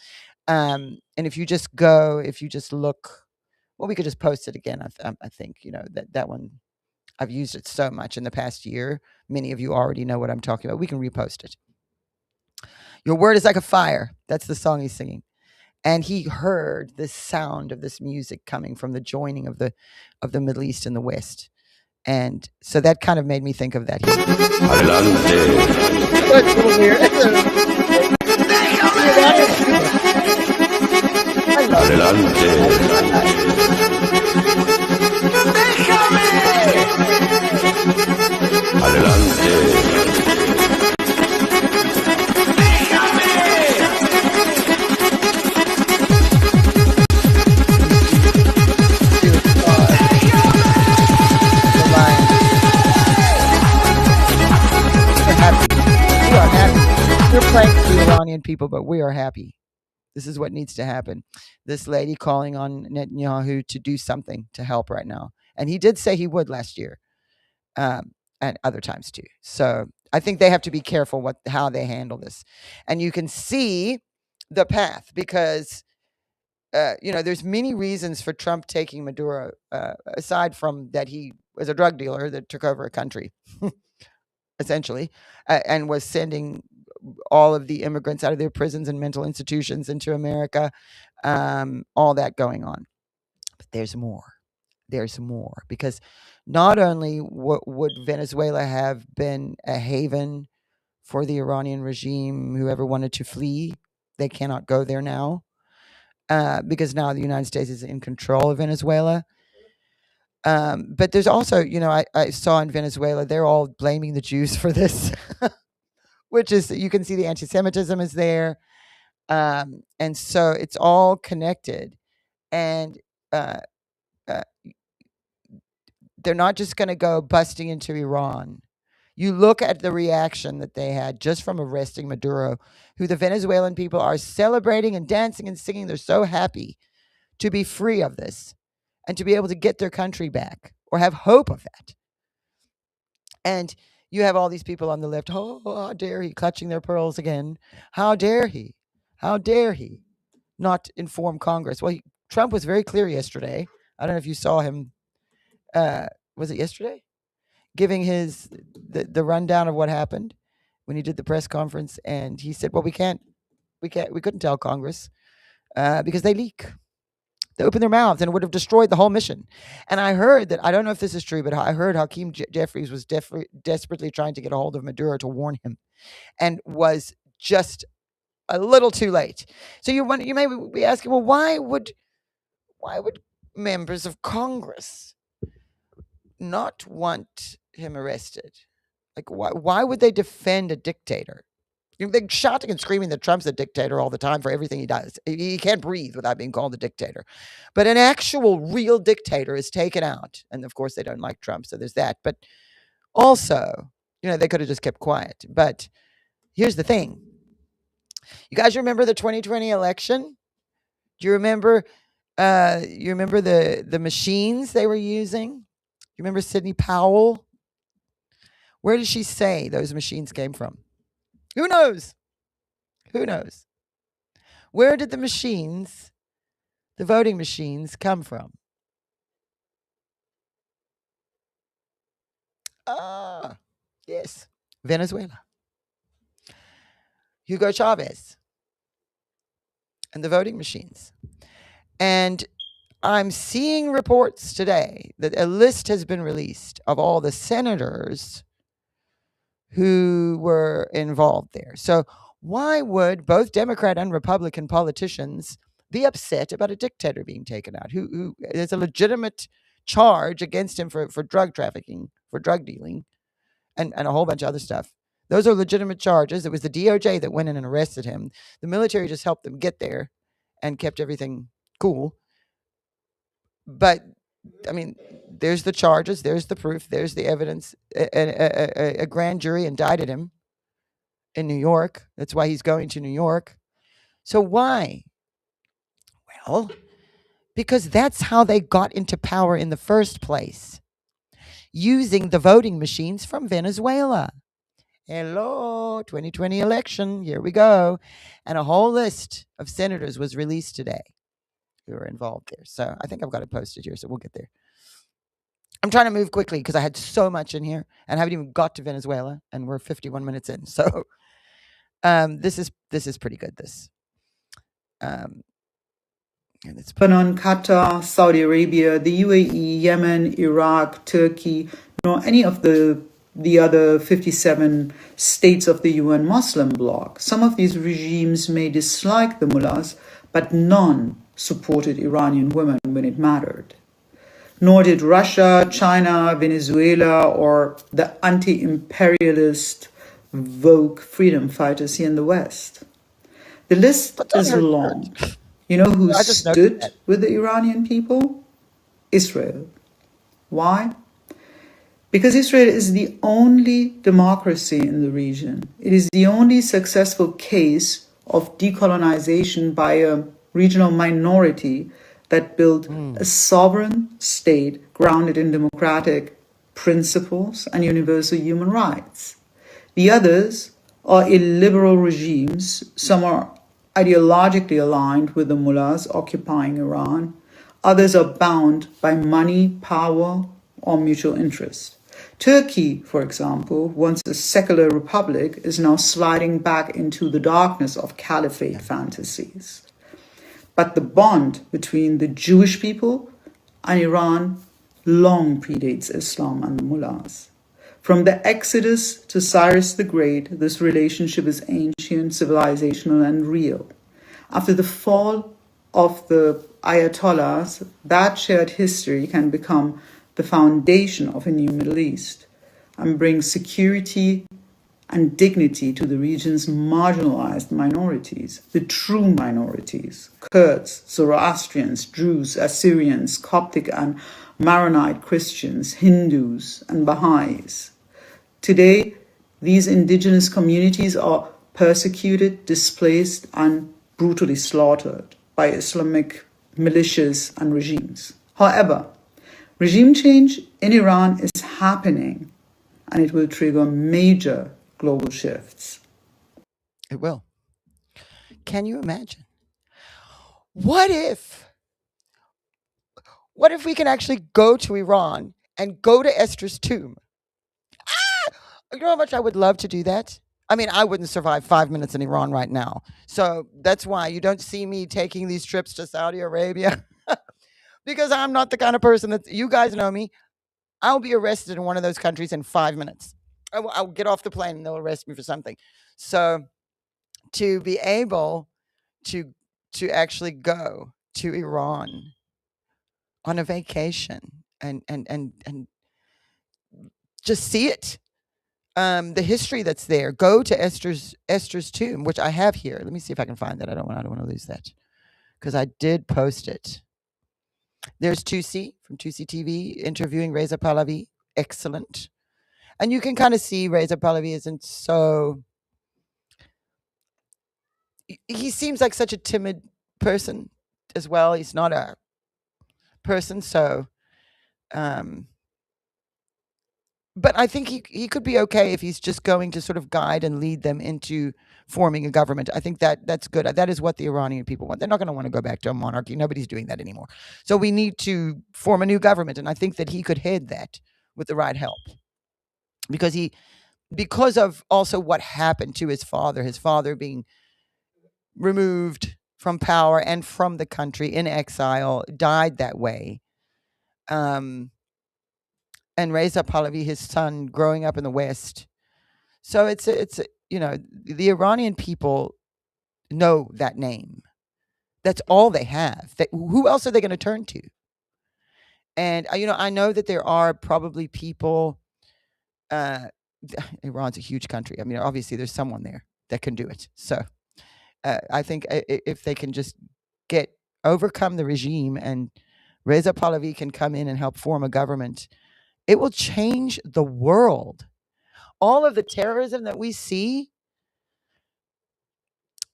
And if you just look, well, we could just post it again. I think, that one, I've used it so much in the past year. Many of you already know what I'm talking about. We can repost it. Your word is like a fire. That's the song he's singing. And he heard the sound of this music coming from the joining of the Middle East and the West. And so that kind of made me think of that. That's a little weird. We're playing for the Iranian people, but we are happy. This is what needs to happen. This lady calling on Netanyahu to do something to help right now. And he did say he would last year, and other times too. So I think they have to be careful how they handle this. And you can see the path because, there's many reasons for Trump taking Maduro, aside from that he was a drug dealer that took over a country, essentially, and was sending all of the immigrants out of their prisons and mental institutions into America, all that going on. But there's more. There's more. Because not only would Venezuela have been a haven for the Iranian regime, whoever wanted to flee, they cannot go there now, because now the United States is in control of Venezuela. But there's also, I saw in Venezuela, they're all blaming the Jews for this. which is, you can see the anti-Semitism is there. And so it's all connected. And uh, uh, they're not just going to go busting into Iran. You look at the reaction that they had just from arresting Maduro, who the Venezuelan people are celebrating and dancing and singing. They're so happy to be free of this and to be able to get their country back or have hope of that. And you have all these people on the left, oh, how dare he, clutching their pearls again. How dare he? How dare he not inform Congress? Well, Trump was very clear yesterday. I don't know if you saw him. Was it yesterday? Giving the rundown of what happened when he did the press conference. And he said, well, we couldn't tell Congress because they leak. They open their mouths and it would have destroyed the whole mission. And I heard that, I don't know if this is true, but I heard Hakeem Jeffries was desperately trying to get a hold of Maduro to warn him and was just a little too late. So you may be asking, well, why would members of Congress not want him arrested? Like, why would they defend a dictator? They're shouting and screaming that Trump's a dictator all the time for everything he does. He can't breathe without being called a dictator. But an actual real dictator is taken out. And of course, they don't like Trump, so there's that. But also, they could have just kept quiet. But here's the thing. You guys remember the 2020 election? Do you remember the machines they were using? You remember Sidney Powell? Where did she say those machines came from? Who knows? Who knows? Where did the voting machines come from? Yes, Venezuela. Hugo Chavez and the voting machines. And I'm seeing reports today that a list has been released of all the senators who were involved there. So why would both Democrat and Republican politicians be upset about a dictator being taken out? Who there's a legitimate charge against him for drug trafficking, for drug dealing, and a whole bunch of other stuff. Those are legitimate charges. It was the DOJ that went in and arrested him. The military just helped them get there and kept everything cool. But I mean, there's the charges, there's the proof, there's the evidence. A grand jury indicted him in New York. That's why he's going to New York. So why? Well, because that's how they got into power in the first place, using the voting machines from Venezuela. Hello, 2020 election, here we go. And a whole list of senators was released today who were involved there. So I think I've got it posted here, so we'll get there. I'm trying to move quickly because I had so much in here and haven't even got to Venezuela, and we're 51 minutes in. So this is pretty good. Lebanon, Qatar, Saudi Arabia, the UAE, Yemen, Iraq, Turkey, nor any of the other 57 states of the UN Muslim bloc. Some of these regimes may dislike the mullahs, but none supported Iranian women when it mattered. Nor did Russia, China, Venezuela, or the anti-imperialist Vogue freedom fighters here in the West. The list is long. You know who stood with the Iranian people? Israel. Why? Because Israel is the only democracy in the region. It is the only successful case of decolonization by a regional minority that built a sovereign state grounded in democratic principles and universal human rights. The others are illiberal regimes. Some are ideologically aligned with the mullahs occupying Iran. Others are bound by money, power, or mutual interest. Turkey, for example, once a secular republic, is now sliding back into the darkness of caliphate fantasies. But the bond between the Jewish people and Iran long predates Islam and the mullahs. From the Exodus to Cyrus the Great, this relationship is ancient, civilizational, and real. After the fall of the Ayatollahs, that shared history can become the foundation of a new Middle East and bring security and dignity to the region's marginalized minorities, the true minorities: Kurds, Zoroastrians, Druze, Assyrians, Coptic and Maronite Christians, Hindus, and Baha'is. Today, these indigenous communities are persecuted, displaced, and brutally slaughtered by Islamic militias and regimes. However, regime change in Iran is happening, and it will trigger major global shifts. It will. Can you imagine? What if we can actually go to Iran and go to Esther's tomb? You know how much I would love to do that? I mean, I wouldn't survive 5 minutes in Iran right now. So that's why you don't see me taking these trips to Saudi Arabia. Because I'm not the kind of person that, you guys know me, I'll be arrested in one of those countries in 5 minutes. I'll get off the plane and they'll arrest me for something. So to be able to actually go to Iran on a vacation and just see it, the history that's there, go to Esther's tomb, which I have here. Let me see if I can find that. I don't want to lose that because I did post it. There's Tusi from Tusi TV interviewing Reza Pahlavi. Excellent. And you can kind of see Reza Pahlavi isn't so... He seems like such a timid person as well. He's not a person, so... But I think he could be okay if he's just going to sort of guide and lead them into forming a government. I think that's good. That is what the Iranian people want. They're not going to want to go back to a monarchy. Nobody's doing that anymore. So we need to form a new government, and I think that he could head that with the right help. Because of also what happened to his father being removed from power and from the country in exile, died that way. And Reza Pahlavi, his son, growing up in the West. So it's the Iranian people know that name. That's all they have. Who else are they going to turn to? And I know that there are probably people. Iran's a huge country. I mean, obviously, there's someone there that can do it. So I think if they can just overcome the regime, and Reza Pahlavi can come in and help form a government, it will change the world. All of the terrorism that we see,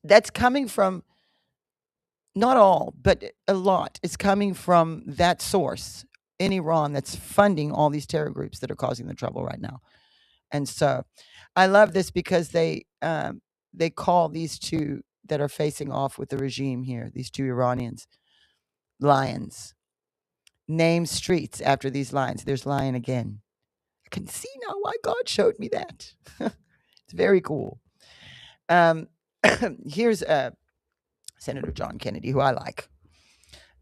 that's coming from, not all, but a lot is coming from that source in Iran that's funding all these terror groups that are causing the trouble right now. And so I love this because they call these two that are facing off with the regime here, these two Iranians, lions. Name streets after these lions. There's lion again. I can see now why God showed me that. It's very cool. Here's Senator John Kennedy, who I like.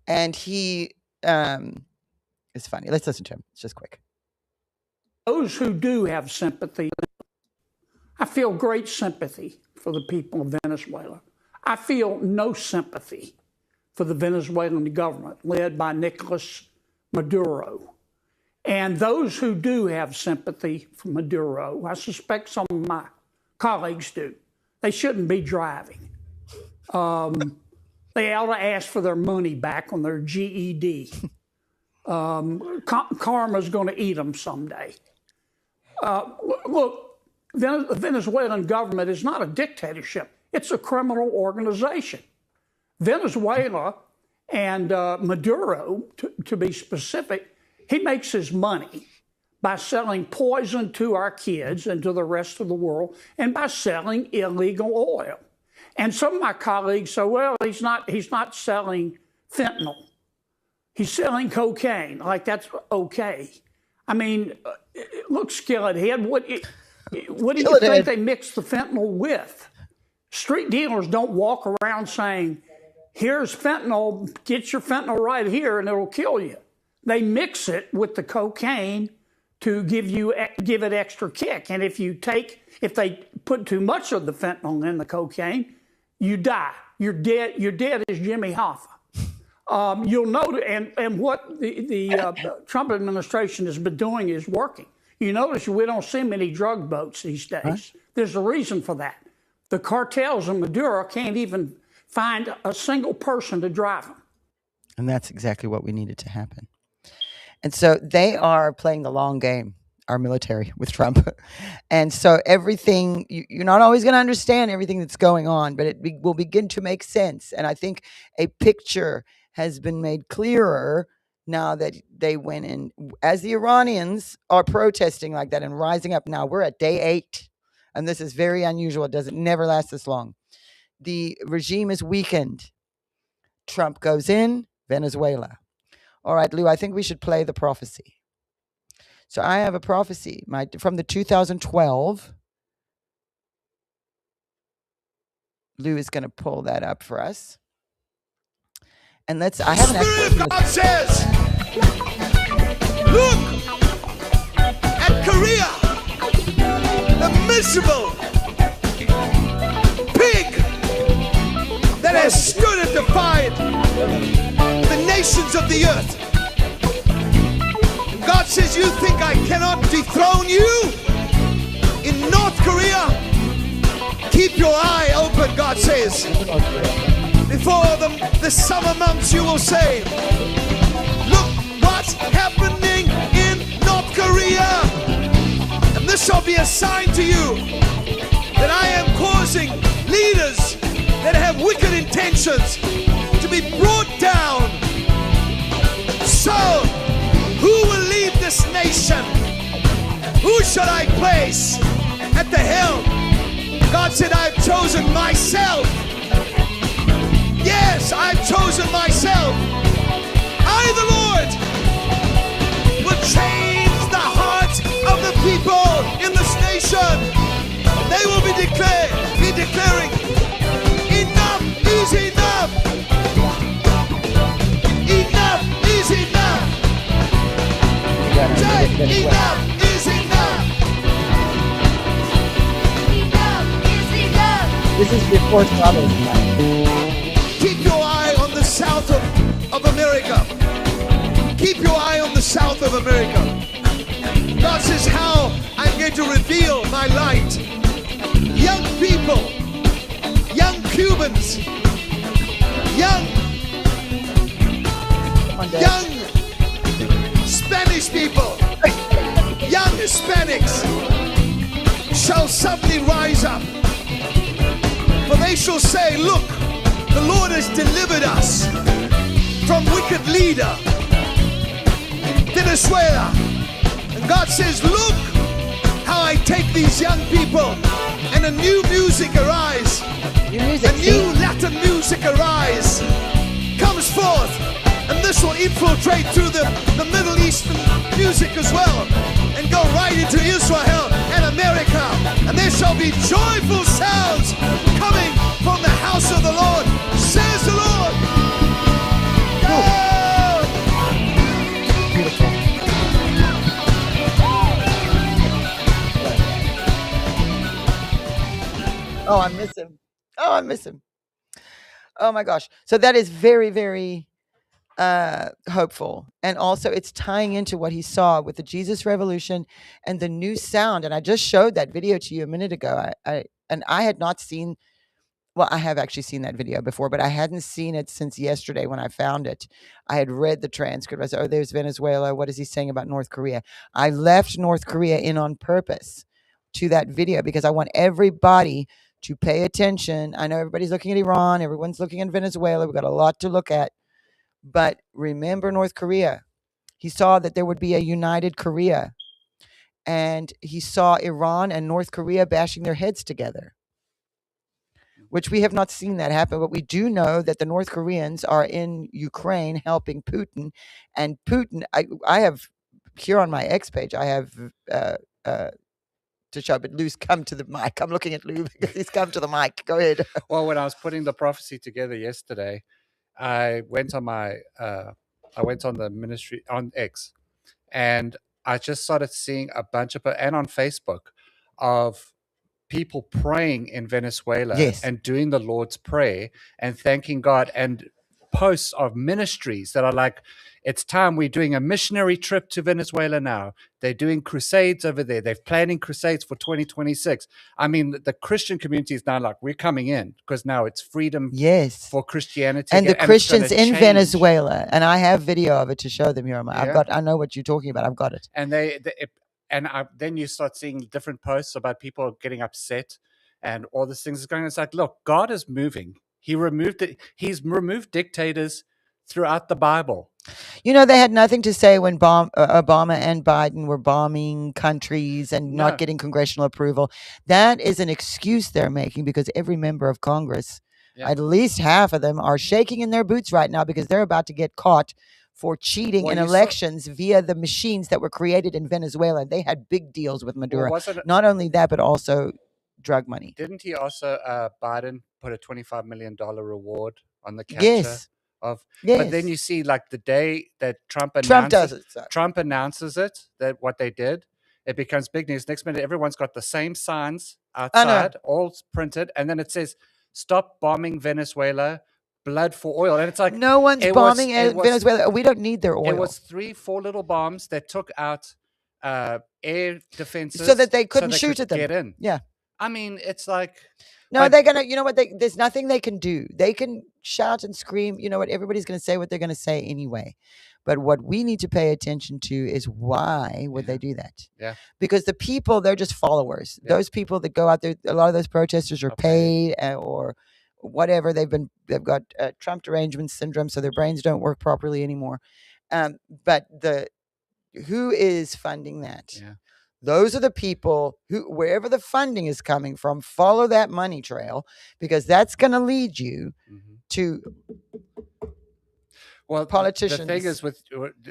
And he is funny. Let's listen to him. It's just quick. Those who do have sympathy, I feel great sympathy for the people of Venezuela. I feel no sympathy for the Venezuelan government led by Nicolas Maduro. And those who do have sympathy for Maduro, I suspect some of my colleagues do, they shouldn't be driving. They ought to ask for their money back on their GED. Karma's going to eat them someday. Look, the Venezuelan government is not a dictatorship. It's a criminal organization. Venezuela and Maduro, to be specific, he makes his money by selling poison to our kids and to the rest of the world, and by selling illegal oil. And some of my colleagues say, well, he's not selling fentanyl. He's selling cocaine. Like, that's okay. I mean, look, Skillet Head, what do you think they mix the fentanyl with? Street dealers don't walk around saying, here's fentanyl, get your fentanyl right here and it'll kill you. They mix it with the cocaine to give it extra kick. And if they put too much of the fentanyl in the cocaine, you die. You're dead as Jimmy Hoffa. You'll notice, and what the Trump administration has been doing is working. You notice we don't see many drug boats these days. There's a reason for that. The cartels in Maduro can't even find a single person to drive them. And that's exactly what we needed to happen. And so they are playing the long game, our military, with Trump. And so everything, you're not always going to understand everything that's going on, but it will begin to make sense. And I think a picture has been made clearer now that they went in, as the Iranians are protesting like that and rising up. Now we're at day 8, and this is very unusual. It never lasts this long. The regime is weakened. Trump goes in, Venezuela. All right, Lou, I think we should play the prophecy. So I have a prophecy from the 2012. Lou is going to pull that up for us. And I haven't actually. God says, look at Korea, the miserable pig that has stood and defied the nations of the earth. And God says, you think I cannot dethrone you in North Korea? Keep your eye open, God says. Before the summer months you will say, look what's happening in North Korea. And this shall be a sign to you that I am causing leaders that have wicked intentions to be brought down. So, who will lead this nation? Who shall I place at the helm? God said, I've chosen myself. Yes, I've chosen myself. I, the Lord, will change the heart of the people in this nation. They will be declaring, enough is enough. Enough is enough. Say, enough is enough. Enough is enough. This is before trouble tonight. Keep your eye on the south of America. Keep your eye on the south of America. God says how I'm going to reveal my light. Young people, young Cubans, young Spanish people, young Hispanics shall suddenly rise up. For they shall say, look, the Lord has delivered us from wicked leader Venezuela. And God says, look how I take these young people and a new music arise. A new Latin music arise. Comes forth. And this will infiltrate through the Middle Eastern music as well. And go right into Israel and America. And there shall be joyful sounds coming from the house of the Lord, says the Lord. Oh! Beautiful. Oh, I miss him. Oh, I miss him. Oh my gosh. So that is very, very hopeful. And also it's tying into what he saw with the Jesus Revolution and the new sound. And I just showed that video to you a minute ago. I had not seen, well, I have actually seen that video before, but I hadn't seen it since yesterday when I found it. I had read the transcript. I said, oh, there's Venezuela. What is he saying about North Korea? I left North Korea in on purpose to that video because I want everybody to pay attention. I know everybody's looking at Iran. Everyone's looking at Venezuela. We've got a lot to look at. But remember North Korea. He saw that there would be a united Korea. And he saw Iran and North Korea bashing their heads together, which we have not seen that happen. But we do know that the North Koreans are in Ukraine helping Putin. And Putin, I have here on my X page, I have to show, but Lou's come to the mic. I'm looking at Lou because he's come to the mic. Go ahead. Well, when I was putting the prophecy together yesterday, I went on the ministry on X, and I just started seeing a bunch of, and on Facebook, of people praying in Venezuela and doing the Lord's Prayer and thanking God, and posts of ministries that are like, It's time. We're doing a missionary trip to Venezuela now. They're doing crusades over there. They're planning crusades for 2026. I mean, the Christian community is now like, we're coming in because now it's freedom Yes. for Christianity. And the it's Christians gonna in change. Venezuela, and I have video of it to show them, Yerma. Yeah. I know what you're talking about. I've got it. And then you start seeing different posts about people getting upset and all these things is going on. It's like, look, God is moving. He's removed dictators throughout the Bible. You know, they had nothing to say when Obama and Biden were bombing countries and No. not getting congressional approval. That is an excuse they're making because every member of Congress, Yeah. at least half of them, are shaking in their boots right now because they're about to get caught for cheating Well, in you saw- elections via the machines that were created in Venezuela. They had big deals with Maduro. Well, wasn't it- Not only that, but also drug money. Didn't he also, Biden, put a $25 million reward on the capture Yes. of? Yes. But then you see, like the day that Trump does it. So. Trump announces it, that what they did, it becomes big news. Next minute, everyone's got the same signs outside, all printed, and then it says, "Stop bombing Venezuela, blood for oil." And it's like, No one's it bombing was- it was- Venezuela. We don't need their oil. It was 3-4 little bombs that took out air defenses So that they couldn't shoot could at them. Get in. Yeah. I mean, it's like, No, but- they're gonna. You know what? There's nothing they can do. They can shout and scream. You know what? Everybody's gonna say what they're gonna say anyway. But what we need to pay attention to is why would they do that? Yeah. Because the people, they're just followers. Yeah. Those people that go out there, a lot of those protesters are paid or whatever. They've got Trump derangement syndrome, so their brains don't work properly anymore. But who is funding that? Yeah. Those are the people who, wherever the funding is coming from, follow that money trail because that's going to lead you to well, politicians. The thing is, with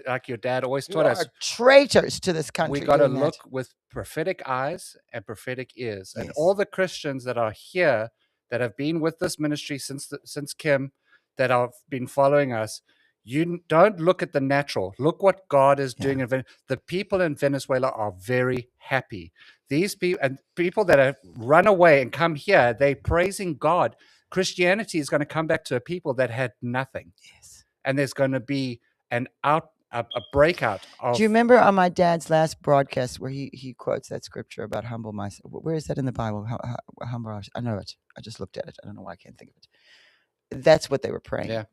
like your dad always who taught us, are traitors to this country. we got to doing look that. with prophetic eyes and prophetic ears. And Yes. all the Christians that are here, that have been with this ministry since Kim, that have been following us, you don't look at the natural. Look what God is doing. The people in Venezuela are very happy. These people and people that have run away and come here, they're praising God. Christianity is going to come back to a people that had nothing. Yes. And there's going to be a breakout of. Do you remember on my dad's last broadcast where he quotes that scripture about humble myself? Where is that in the Bible? Humble. I know it. I just looked at it. I don't know why I can't think of it. That's what they were praying. Yeah.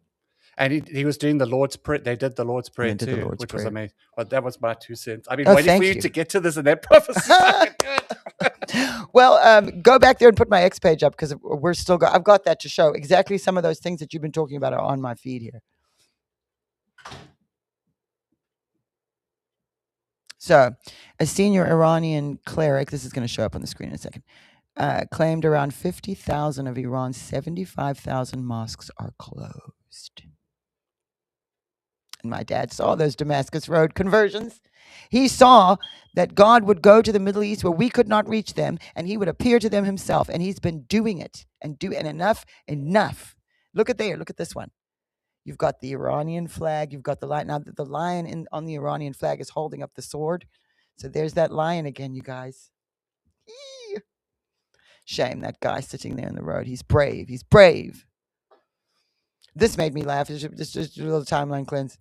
And he was doing the Lord's Prayer. They did the Lord's Prayer did too, the Lord's which Prayer. was amazing. Well, that was my 2 cents. I've been Oh, waiting thank for you you. to get to this and that prophecy. Well, go back there and put my X page up because we're still. I've got that to show exactly some of those things that you've been talking about are on my feed here. So, a senior Iranian cleric. This is going to show up on the screen in a second. Claimed around 50,000 of Iran's 75,000 mosques are closed. And my dad saw those Damascus Road conversions. He saw that God would go to the Middle East where we could not reach them, and he would appear to them himself. And he's been doing it and enough. Look at there. Look at this one. You've got the Iranian flag. You've got the lion. Now, the lion on the Iranian flag is holding up the sword. So there's that lion again, you guys. Eee. Shame that guy sitting there in the road. He's brave. He's brave. This made me laugh. Just a little timeline cleanse.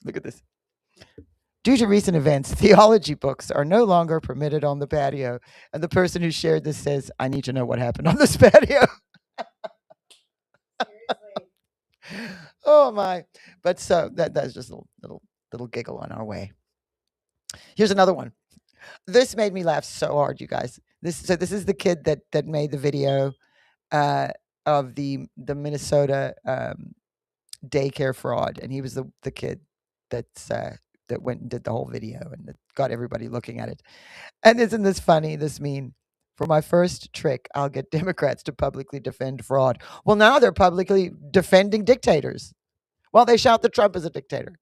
Look at this. Due to recent events, theology books are no longer permitted on the patio. And the person who shared this says, I need to know what happened on this patio. Oh my. But so that's just a little giggle on our way. Here's another one. This made me laugh so hard, you guys. This is the kid that made the video of the Minnesota daycare fraud, and he was the kid that went and did the whole video and that got everybody looking at it. And isn't this funny? This mean? For my first trick, I'll get Democrats to publicly defend fraud. Well, now they're publicly defending dictators. Well, they shout that Trump is a dictator.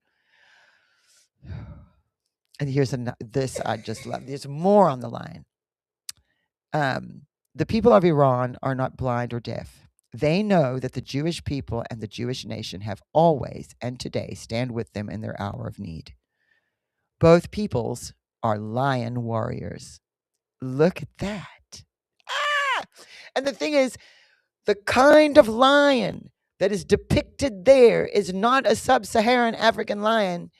And here's this I just love. There's more on the line. The people of Iran are not blind or deaf. They know that the Jewish people and the Jewish nation have always and today stand with them in their hour of need. Both peoples are lion warriors. Look at that. Ah! And the thing is, the kind of lion that is depicted there is not a sub-Saharan African lion.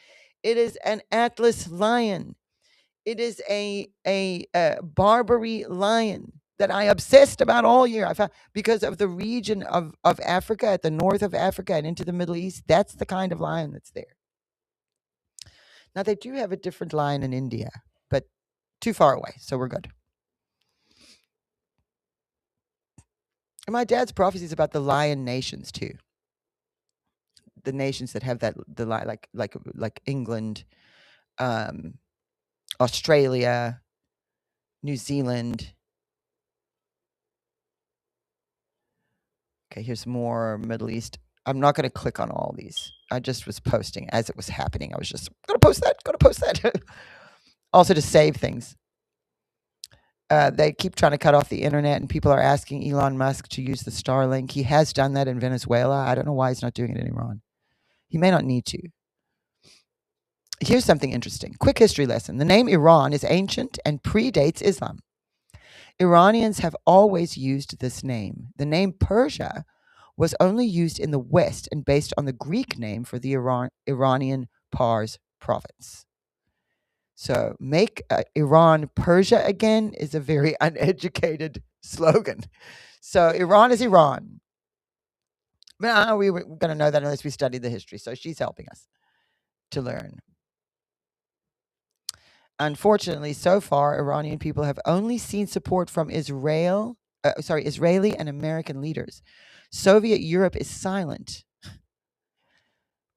It is an Atlas lion. It is a Barbary lion that I obsessed about all year. I found because of the region of Africa, at the north of Africa and into the Middle East. That's the kind of lion that's there. Now they do have a different lion in India, but too far away, so we're good. And my dad's prophecies about the lion nations too. The nations that have that like England, Australia, New Zealand. Okay, here's more Middle East. I'm not going to click on all these. I just was posting as it was happening. I was just going to post that. Also to save things. They keep trying to cut off the internet, and people are asking Elon Musk to use the Starlink. He has done that in Venezuela. I don't know why he's not doing it in Iran. He may not need to. Here's something interesting. Quick history lesson. The name Iran is ancient and predates Islam. Iranians have always used this name. The name Persia was only used in the West and based on the Greek name for the Iranian Pars province. So make Iran Persia again is a very uneducated slogan. So Iran is Iran. But we were going to know that unless we studied the history. So she's helping us to learn. Unfortunately, so far, Iranian people have only seen support from Israeli and American leaders. Soviet Europe is silent,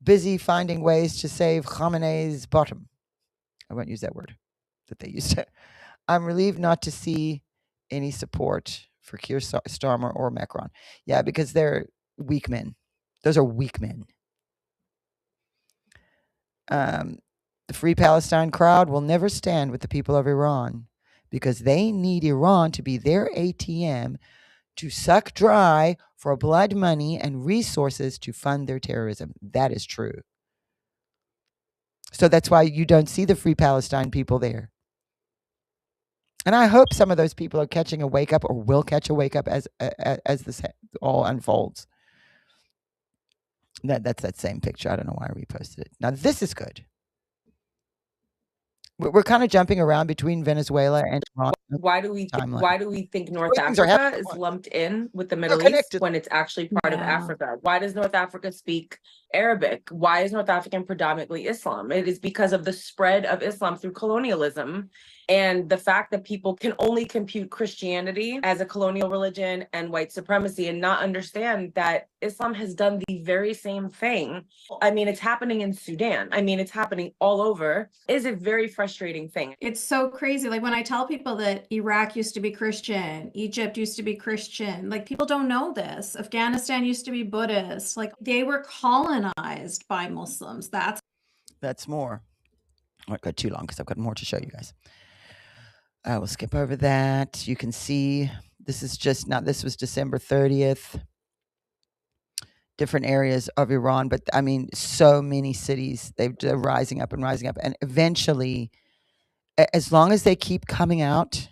busy finding ways to save Khamenei's bottom. I won't use that word that they used. I'm relieved not to see any support for Keir Starmer or Macron. Yeah, because they're weak men. Those are weak men. The Free Palestine crowd will never stand with the people of Iran because they need Iran to be their ATM to suck dry for blood money and resources to fund their terrorism. That is true. So that's why you don't see the Free Palestine people there. And I hope some of those people are catching a wake up or will catch a wake up as this all unfolds. That's that same picture. I don't know why I reposted it. Now this is good. We're kind of jumping around between Venezuela and Iran. Why do we think North Things are Africa happening. is lumped in with the Middle East connected. when it's actually part of Africa? Why does North Africa speak Arabic? Why is North African predominantly Islam? It is because of the spread of Islam through colonialism and the fact that people can only compute Christianity as a colonial religion and white supremacy and not understand that Islam has done the very same thing. I mean, it's happening in Sudan. I mean, it's happening all over. It is a very frustrating thing. It's so crazy. Like when I tell people that Iraq used to be Christian, Egypt used to be Christian, like people don't know this. Afghanistan used to be Buddhist. Like they were colonized by Muslims. That's more. I won't go too long because I've got more to show you guys. I will skip over that. You can see this is just now. This was December 30th. Different areas of Iran, but I mean, so many cities, they're rising up. And eventually, as long as they keep coming out,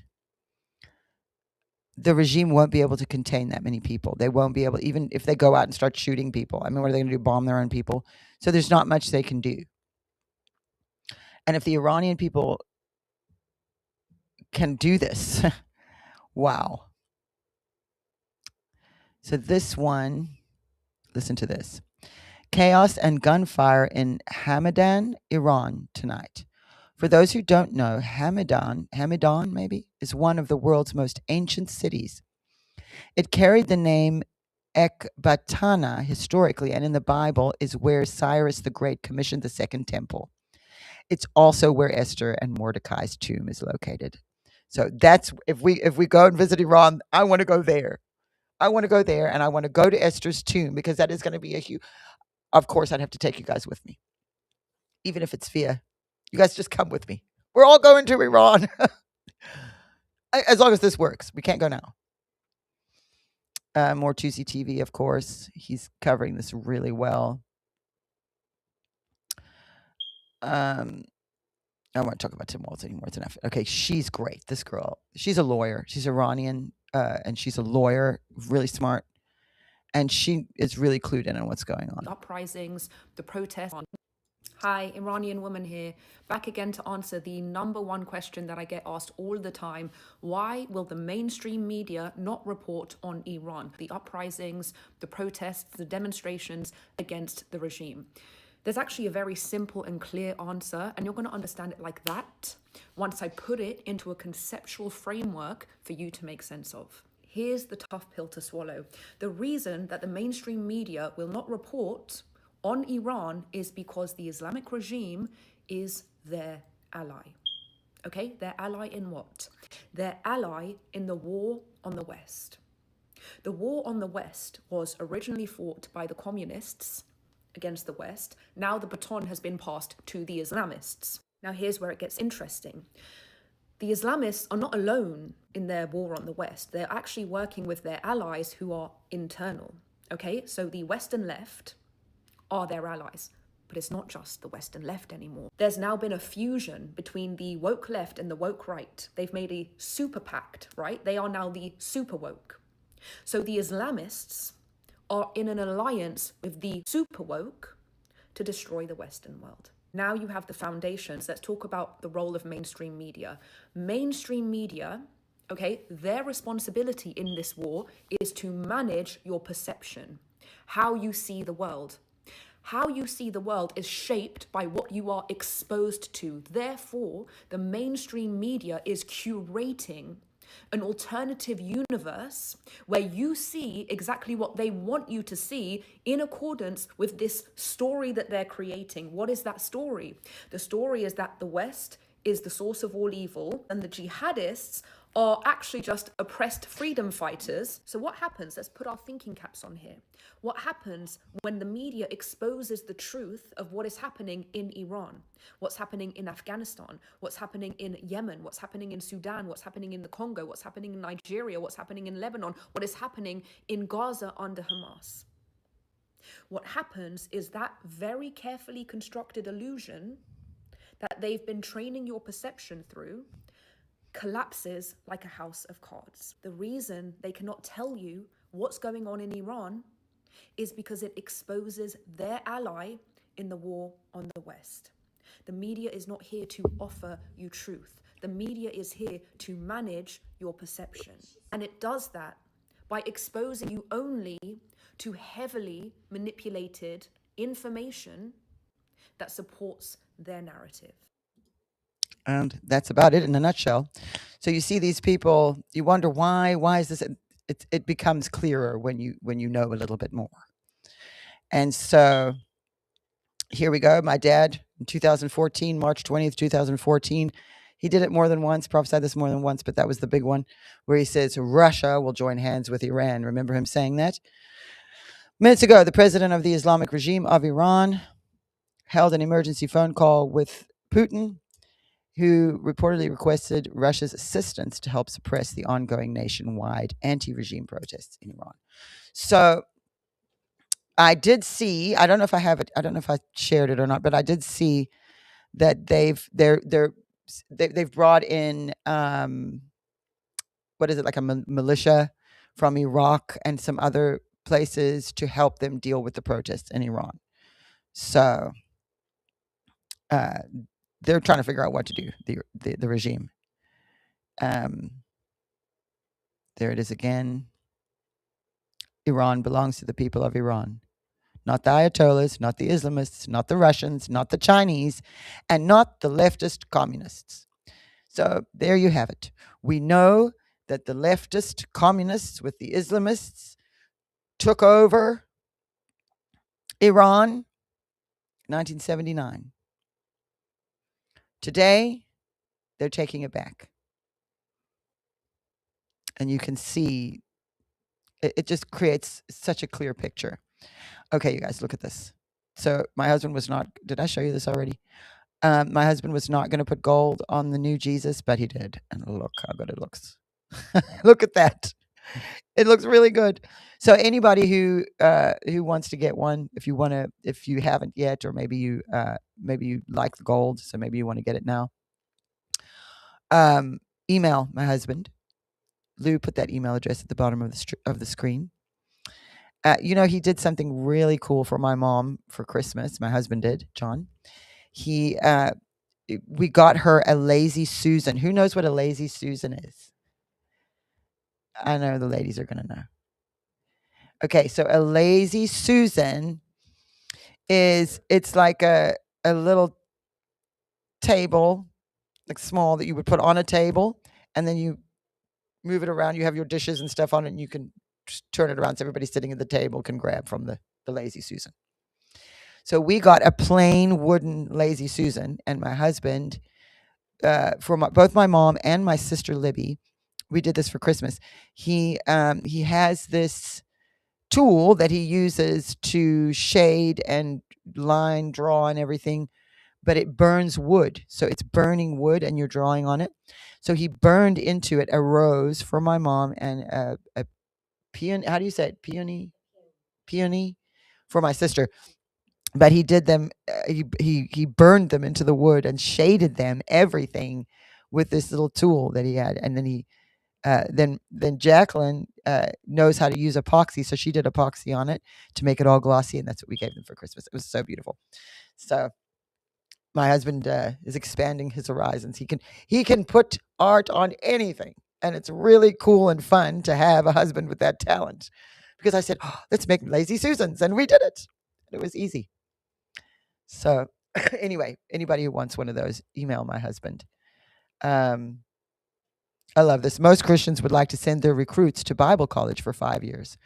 the regime won't be able to contain that many people. They won't be able, even if they go out and start shooting people. I mean, what are they going to do? Bomb their own people? So there's not much they can do. And if the Iranian people can do this, wow. So this one, listen to this. Chaos and gunfire in Hamadan, Iran tonight. For those who don't know, Hamadan maybe, is one of the world's most ancient cities. It carried the name Ecbatana historically, and in the Bible is where Cyrus the Great commissioned the Second Temple. It's also where Esther and Mordecai's tomb is located. So that's, if we go and visit Iran, I want to go there. I want to go there, and I want to go to Esther's tomb, because that is going to be a huge... Of course, I'd have to take you guys with me. Even if it's via... You guys just come with me. We're all going to Iran. As long as this works. We can't go now. More Tusi TV, of course. He's covering this really well. I won't talk about Tim Walz anymore. It's enough. Okay, she's great. This girl. She's a lawyer. She's Iranian, and she's a lawyer. Really smart. and she is really clued in on what's going on. Uprisings, the protests. Hi, Iranian woman here, back again to answer the number one question that I get asked all the time. Why will the mainstream media not report on Iran, the uprisings, the protests, the demonstrations against the regime? There's actually a very simple and clear answer, and you're going to understand it like that once I put it into a conceptual framework for you to make sense of. Here's the tough pill to swallow. The reason that the mainstream media will not report on Iran is because the Islamic regime is their ally. Okay, their ally in what? Their ally in the war on the West. The war on the West was originally fought by the communists against the West. Now the baton has been passed to the Islamists. Now here's where it gets interesting. The Islamists are not alone in their war on the West. They're actually working with their allies who are internal. Okay, so the Western left are their allies. But it's not just the Western left anymore. There's now been a fusion between the woke left and the woke right. They've made a super pact, right? They are now the super woke. So the Islamists are in an alliance with the super woke to destroy the Western world. Now you have the foundations. Let's talk about the role of mainstream media. Mainstream media, okay, their responsibility in this war is to manage your perception, how you see the world. How you see the world is shaped by what you are exposed to. Therefore, the mainstream media is curating an alternative universe where you see exactly what they want you to see in accordance with this story that they're creating. What is that story? The story is that the West is the source of all evil and the jihadists are actually just oppressed freedom fighters. So what happens? Let's put our thinking caps on here. What happens when the media exposes the truth of what is happening in Iran, what's happening in Afghanistan, what's happening in Yemen, what's happening in Sudan, what's happening in the Congo, what's happening in Nigeria, what's happening in Lebanon, what is happening in Gaza under Hamas? What happens is that very carefully constructed illusion that they've been training your perception through collapses like a house of cards. The reason they cannot tell you what's going on in Iran is because it exposes their ally in the war on the West. The media is not here to offer you truth. The media is here to manage your perception. And it does that by exposing you only to heavily manipulated information that supports their narrative. And that's about it in a nutshell. So you see these people, you wonder why is this? It becomes clearer when you know a little bit more. And so here we go. My dad in 2014, March 20th, 2014, he did it more than once, prophesied this more than once, but that was the big one where he says Russia will join hands with Iran. Remember him saying that? Minutes ago, the president of the Islamic regime of Iran held an emergency phone call with Putin, who reportedly requested Russia's assistance to help suppress the ongoing nationwide anti-regime protests in Iran. So I did see, I don't know if I have it, I don't know if I shared it or not, but I did see that they've brought in what is it, like a militia from Iraq and some other places to help them deal with the protests in Iran. So they're trying to figure out what to do, the regime. There it is again. Iran belongs to the people of Iran. Not the Ayatollahs, not the Islamists, not the Russians, not the Chinese, and not the leftist communists. So there you have it. We know that the leftist communists with the Islamists took over Iran in 1979. Today, they're taking it back. And you can see, it just creates such a clear picture. Okay, you guys, look at this. So my husband was not, did I show you this already? My husband was not going to put gold on the new Jesus, but he did. And look how good it looks. Look at that. It looks really good. So anybody who wants to get one, if you haven't yet, or maybe you like the gold, so maybe you want to get it now, email my husband. Lou put that email address at the bottom of the screen. He did something really cool for my mom for Christmas. My husband did, John. We got her a Lazy Susan. Who knows what a Lazy Susan is? I know the ladies are going to know. Okay, so a Lazy Susan it's like a little table, like small, that you would put on a table, and then you move it around. You have your dishes and stuff on it, and you can just turn it around so everybody sitting at the table can grab from the Lazy Susan. So we got a plain wooden Lazy Susan, and my husband, for both my mom and my sister Libby, we did this for Christmas. He has this tool that he uses to shade and line, draw, and everything, but it burns wood. So it's burning wood, and you're drawing on it. So he burned into it a rose for my mom and a peony. How do you say it? Peony for my sister. But he did them. He burned them into the wood and shaded them, everything, with this little tool that he had. And then then Jacqueline knows how to use epoxy, so she did epoxy on it to make it all glossy, and that's what we gave them for Christmas. It was so beautiful. So my husband is expanding his horizons. He can put art on anything, and it's really cool and fun to have a husband with that talent. Because I said, let's make Lazy Susans, and we did it. It was easy. So anyway, anybody who wants one of those, email my husband. I love this. Most Christians would like to send their recruits to Bible college for 5 years.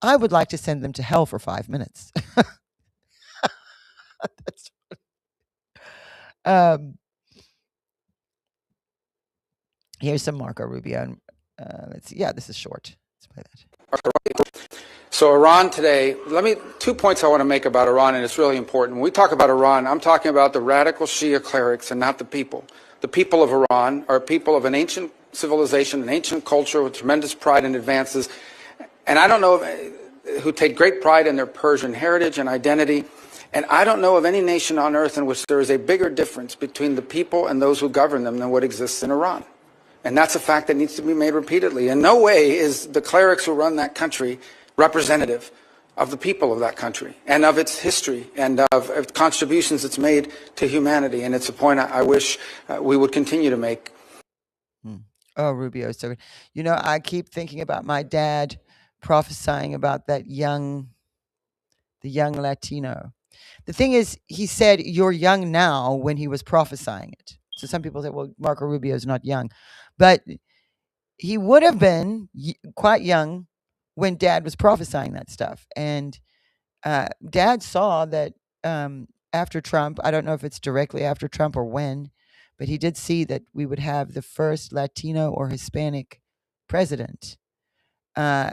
I would like to send them to hell for 5 minutes. That's here's some Marco Rubio. Let's see. Yeah, this is short. Let's play that. So Iran today, 2 points I want to make about Iran, and it's really important. When we talk about Iran, I'm talking about the radical Shia clerics and not the people. The people of Iran are people of an ancient civilization, an ancient culture with tremendous pride and advances. And I don't know who take great pride in their Persian heritage and identity. And I don't know of any nation on earth in which there is a bigger difference between the people and those who govern them than what exists in Iran. And that's a fact that needs to be made repeatedly. In no way is the clerics who run that country representative of the people of that country and of its history and of contributions it's made to humanity. And it's a point I wish we would continue to make. Oh, Rubio is so good. I keep thinking about my dad prophesying about the young Latino. The thing is, he said, you're young now, when he was prophesying it. So some people say, well, Marco Rubio is not young. But he would have been quite young when Dad was prophesying that stuff. And Dad saw that after Trump, I don't know if it's directly after Trump or when, but he did see that we would have the first Latino or Hispanic president.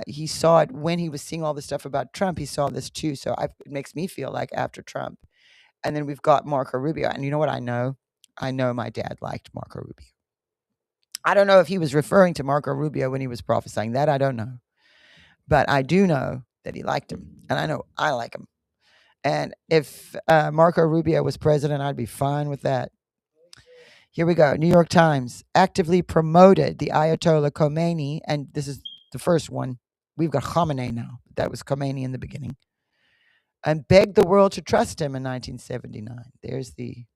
He saw it when he was seeing all the stuff about Trump. He saw this too. So it makes me feel like after Trump. And then we've got Marco Rubio. And you know what I know? I know my dad liked Marco Rubio. I don't know if he was referring to Marco Rubio when he was prophesying. That I don't know. But I do know that he liked him. And I know I like him. And if Marco Rubio was president, I'd be fine with that. Here we go. New York Times actively promoted the Ayatollah Khomeini. And this is the first one. We've got Khamenei now. That was Khomeini in the beginning. And begged the world to trust him in 1979. There's a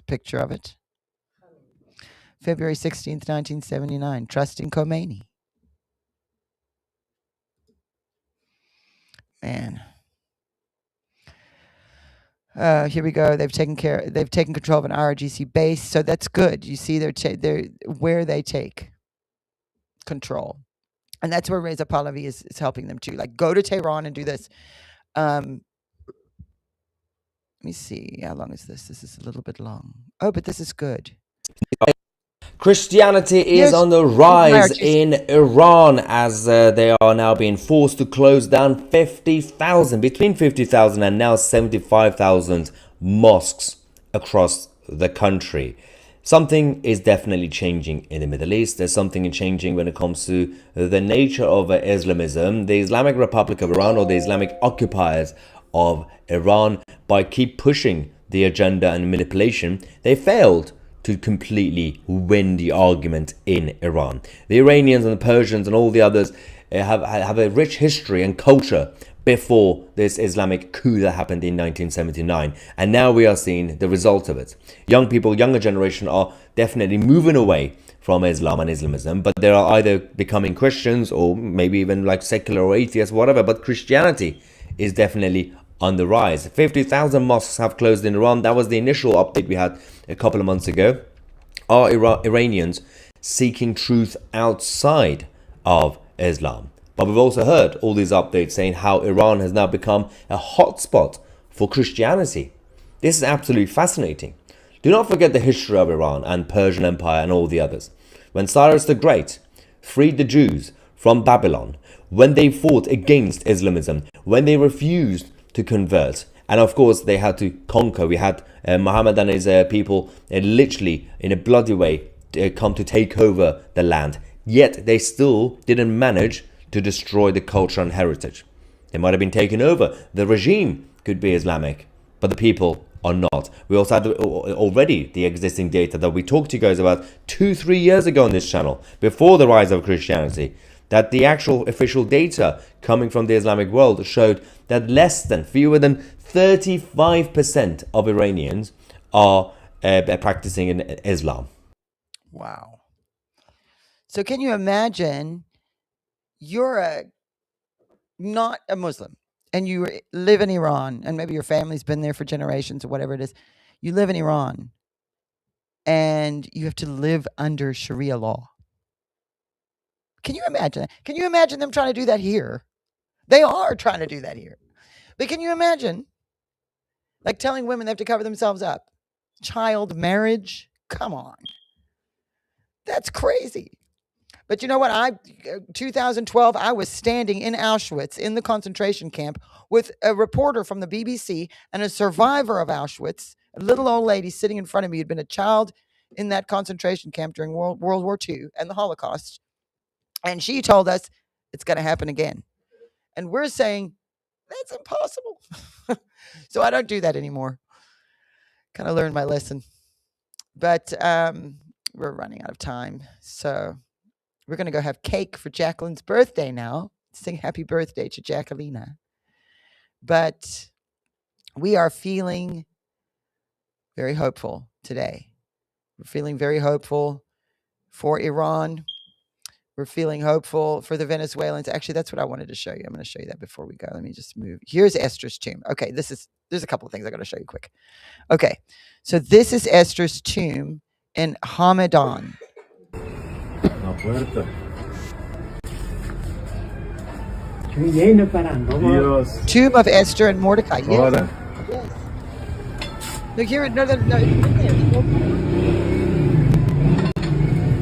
picture of it. February 16th, 1979. Trusting Khomeini. Man. Here we go. They've taken control of an IRGC base, so that's good. You see, they're where they take control, and that's where Reza Pahlavi is helping them too. Like, go to Tehran and do this. Let me see. How long is this? This is a little bit long. Oh, but this is good. Christianity is on the rise in Iran as they are now being forced to close down between 50,000 and now 75,000 mosques across the country. Something is definitely changing in the Middle East. There's something changing when it comes to the nature of Islamism. The Islamic Republic of Iran, or the Islamic occupiers of Iran, by keep pushing the agenda and manipulation, they failed to completely win the argument in Iran. The Iranians and the Persians and all the others, have a rich history and culture before this Islamic coup that happened in 1979. And now we are seeing the result of it. Young people, younger generation are definitely moving away from Islam and Islamism, but they are either becoming Christians or maybe even like secular or atheists, whatever. But Christianity is definitely on the rise. 50,000 mosques have closed in Iran. That was the initial update we had a couple of months ago. Are Iranians seeking truth outside of Islam? But we've also heard all these updates saying how Iran has now become a hotspot for Christianity. This is absolutely fascinating. Do not forget the history of Iran and Persian Empire and all the others. When Cyrus the Great freed the Jews from Babylon, when they fought against Islamism, when they refused to convert, and of course they had to conquer. We had Muhammad and his people literally in a bloody way come to take over the land. Yet they still didn't manage to destroy the culture and heritage. They might have been taken over. The regime could be Islamic, but the people are not. We also had already the existing data that we talked to you guys about 2-3 years ago on this channel, before the rise of Christianity, that the actual official data coming from the Islamic world showed that fewer than 35% of Iranians are practicing in Islam. Wow. So can you imagine you're not a Muslim and you live in Iran, and maybe your family's been there for generations or whatever it is. You live in Iran and you have to live under Sharia law. Can you imagine that? Can you imagine them trying to do that here? They are trying to do that here. But can you imagine, like, telling women they have to cover themselves up? Child marriage? Come on. That's crazy. But you know what? 2012, I was standing in Auschwitz in the concentration camp with a reporter from the BBC and a survivor of Auschwitz, a little old lady sitting in front of me who'd been a child in that concentration camp during World War II and the Holocaust. And she told us it's going to happen again. And we're saying, that's impossible. So I don't do that anymore. Kind of learned my lesson. But we're running out of time. So we're going to go have cake for Jacqueline's birthday now. Sing happy birthday to Jacquelina. But we are feeling very hopeful today. We're feeling very hopeful for Iran. We're feeling hopeful for the Venezuelans. Actually, that's what I wanted to show you. I'm going to show you that before we go. Let me just move. Here's Esther's tomb. Okay, there's a couple of things I got to show you quick. Okay, so this is Esther's tomb in Hamadan. Tomb of Esther and Mordecai. Yes. Yes. Look here. No.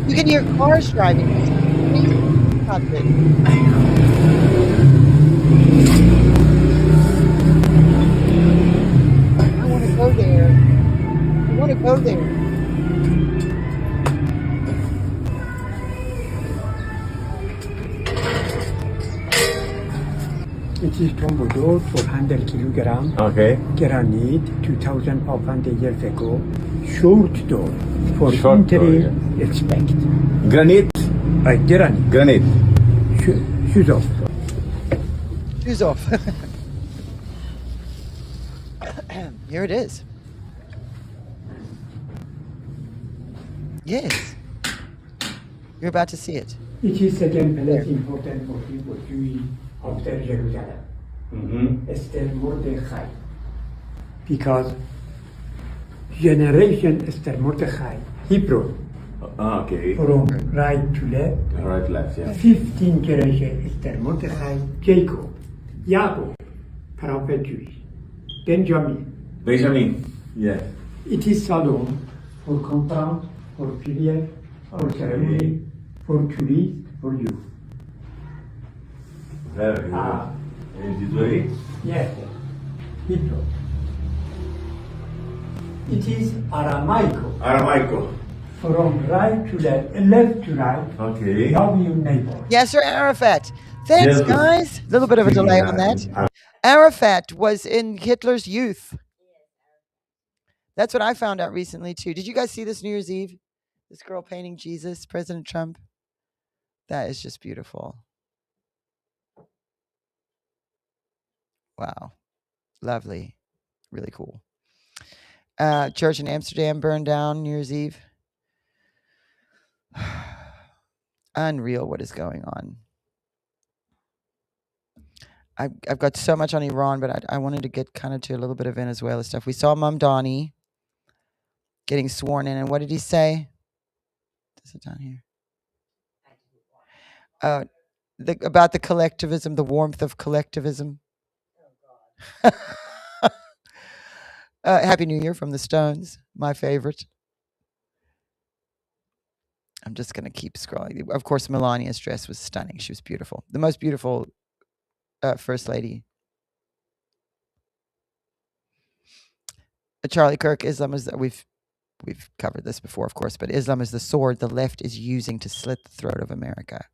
You can hear cars driving. I want to go there. I want to go there. It is Tombodo, 400 kilogram. Okay. Granite, 2,500 years ago. Short door for entry, expect. Granite? Granite. Granite. Shoes off. Shoes off. Here it is. Yes. You're about to see it. It is second place important for people Jewish after Jerusalem. Esther Mordechai. Because generation Esther Mordechai, Hebrew. Okay. From right to left. Right, left, yeah. 15 generation Esther Mordechai, Jacob, Jacob, prophet Jewish. Benjamin. Yes. It is Salom for compound, for period, for ceremony, for tourist, for you. Very good. Is it way? Yes. Hebrew. It is Aramaico. Aramaico. From right to left to right. Okay. Love you, neighbor. Yasser Arafat. Thanks, yes, guys. A little bit of a delay on that. Arafat was in Hitler's youth. That's what I found out recently, too. Did you guys see this New Year's Eve? This girl painting Jesus, President Trump. That is just beautiful. Wow. Lovely. Really cool. Church in Amsterdam burned down New Year's Eve. Unreal what is going on. I've got so much on Iran, but I wanted to get kind of to a little bit of Venezuela stuff. We saw Mamdani getting sworn in, and what did he say? Is it down here? About the collectivism, the warmth of collectivism. Happy New Year from the Stones, my favorite. I'm just going to keep scrolling. Of course, Melania's dress was stunning. She was beautiful. The most beautiful First Lady. Charlie Kirk, Islam is, we've covered this before, of course, but Islam is the sword the left is using to slit the throat of America.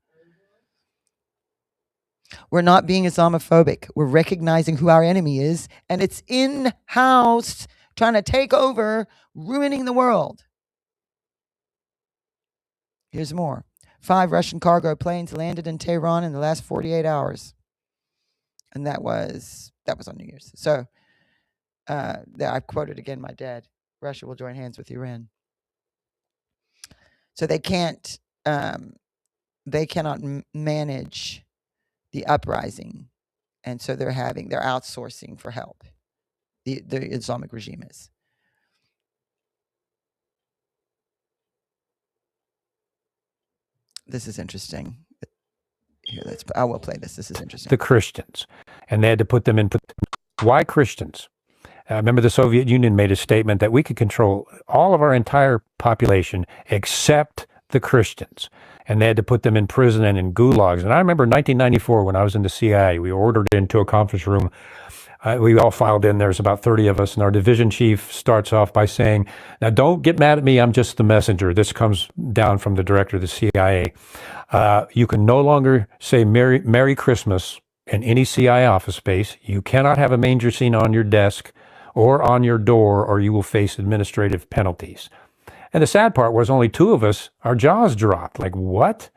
We're not being Islamophobic. We're recognizing who our enemy is, and it's in-house, trying to take over, ruining the world. Here's more. 5 Russian cargo planes landed in Tehran in the last 48 hours. And that was on New Year's. So I quoted again my dad. Russia will join hands with Iran. So they cannot manage the uprising, and so they're outsourcing for help. The Islamic regime is. This is interesting. Here, I will play this. This is interesting. The Christians, and they had to put them in. Why Christians? I remember the Soviet Union made a statement that we could control all of our entire population except the Christians. And they had to put them in prison and in gulags. And I remember 1994 when I was in the CIA, we were ordered into a conference room. We all filed in. There's about 30 of us. And our division chief starts off by saying, now don't get mad at me. I'm just the messenger. This comes down from the director of the CIA. You can no longer say Merry Christmas in any CIA office space. You cannot have a manger scene on your desk or on your door, or you will face administrative penalties. And the sad part was only 2 of us, our jaws dropped. Like, what?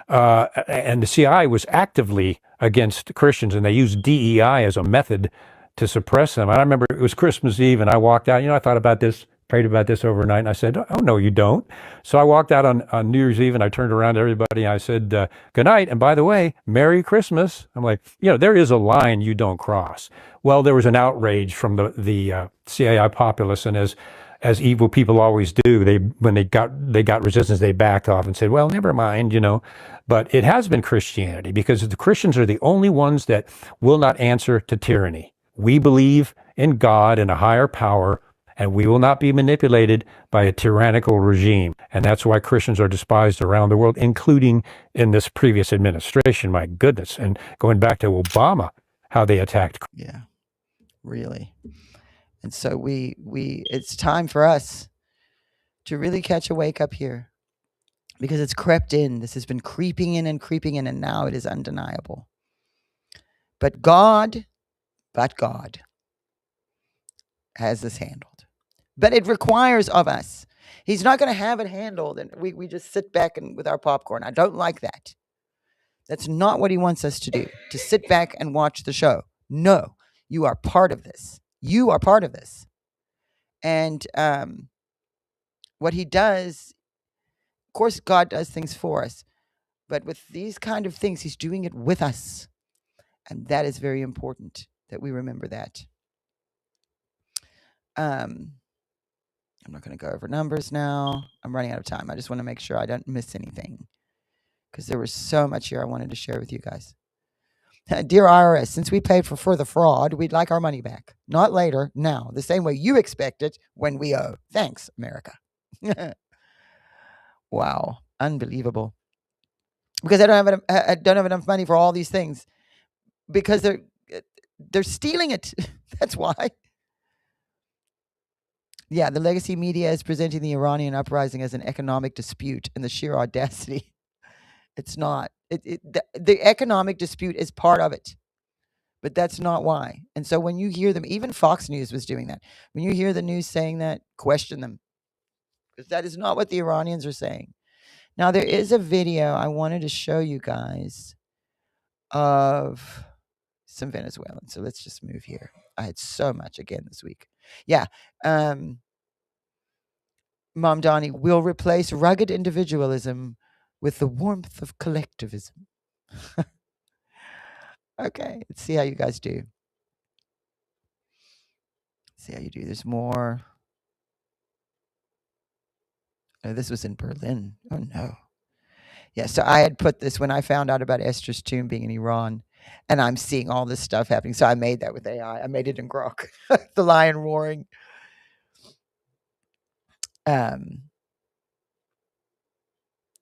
And the CIA was actively against Christians, and they used DEI as a method to suppress them. And I remember it was Christmas Eve, and I walked out. I thought about this, prayed about this overnight, and I said, oh, no, you don't. So I walked out on New Year's Eve, and I turned around to everybody, and I said, good night, and by the way, Merry Christmas. I'm like, there is a line you don't cross. Well, there was an outrage from the CIA populace, and as evil people always do, when they got resistance, they backed off and said, well, never mind, But it has been Christianity, because the Christians are the only ones that will not answer to tyranny. We believe in God and a higher power, and we will not be manipulated by a tyrannical regime. And that's why Christians are despised around the world, including in this previous administration. My goodness. And going back to Obama, how they attacked. Yeah, really. And so it's time for us to really catch a wake up here, because it's crept in. This has been creeping in, and now it is undeniable. But God has this handled. But it requires of us. He's not going to have it handled, and we just sit back and with our popcorn. I don't like that. That's not what he wants us to do, to sit back and watch the show. No, you are part of this. You are part of this. And what he does, of course, God does things for us. But with these kind of things, he's doing it with us. And that is very important that we remember that. I'm not going to go over numbers now. I'm running out of time. I just want to make sure I don't miss anything, because there was so much here I wanted to share with you guys. Dear IRS, since we paid for the fraud, we'd like our money back. Not later, now. The same way you expect it when we owe. Thanks, America. Wow. Unbelievable. Because I don't have enough money for all these things. Because they're stealing it. That's why. Yeah, the legacy media is presenting the Iranian uprising as an economic dispute, and the sheer audacity. It's not. The economic dispute is part of it, but that's not why. And so when you hear them, even Fox News was doing that. When you hear the news saying that, question them, because that is not what the Iranians are saying. Now, there is a video I wanted to show you guys of some Venezuelans. So let's just move here. I had so much again this week. Yeah. Mom Donnie will replace rugged individualism with the warmth of collectivism. Okay, let's see how you guys do. See how you do. There's more. Oh, this was in Berlin. Oh, no. Yeah, so I had put this when I found out about Esther's tomb being in Iran, and I'm seeing all this stuff happening. So I made that with AI. I made it in Grok, the lion roaring. Yeah,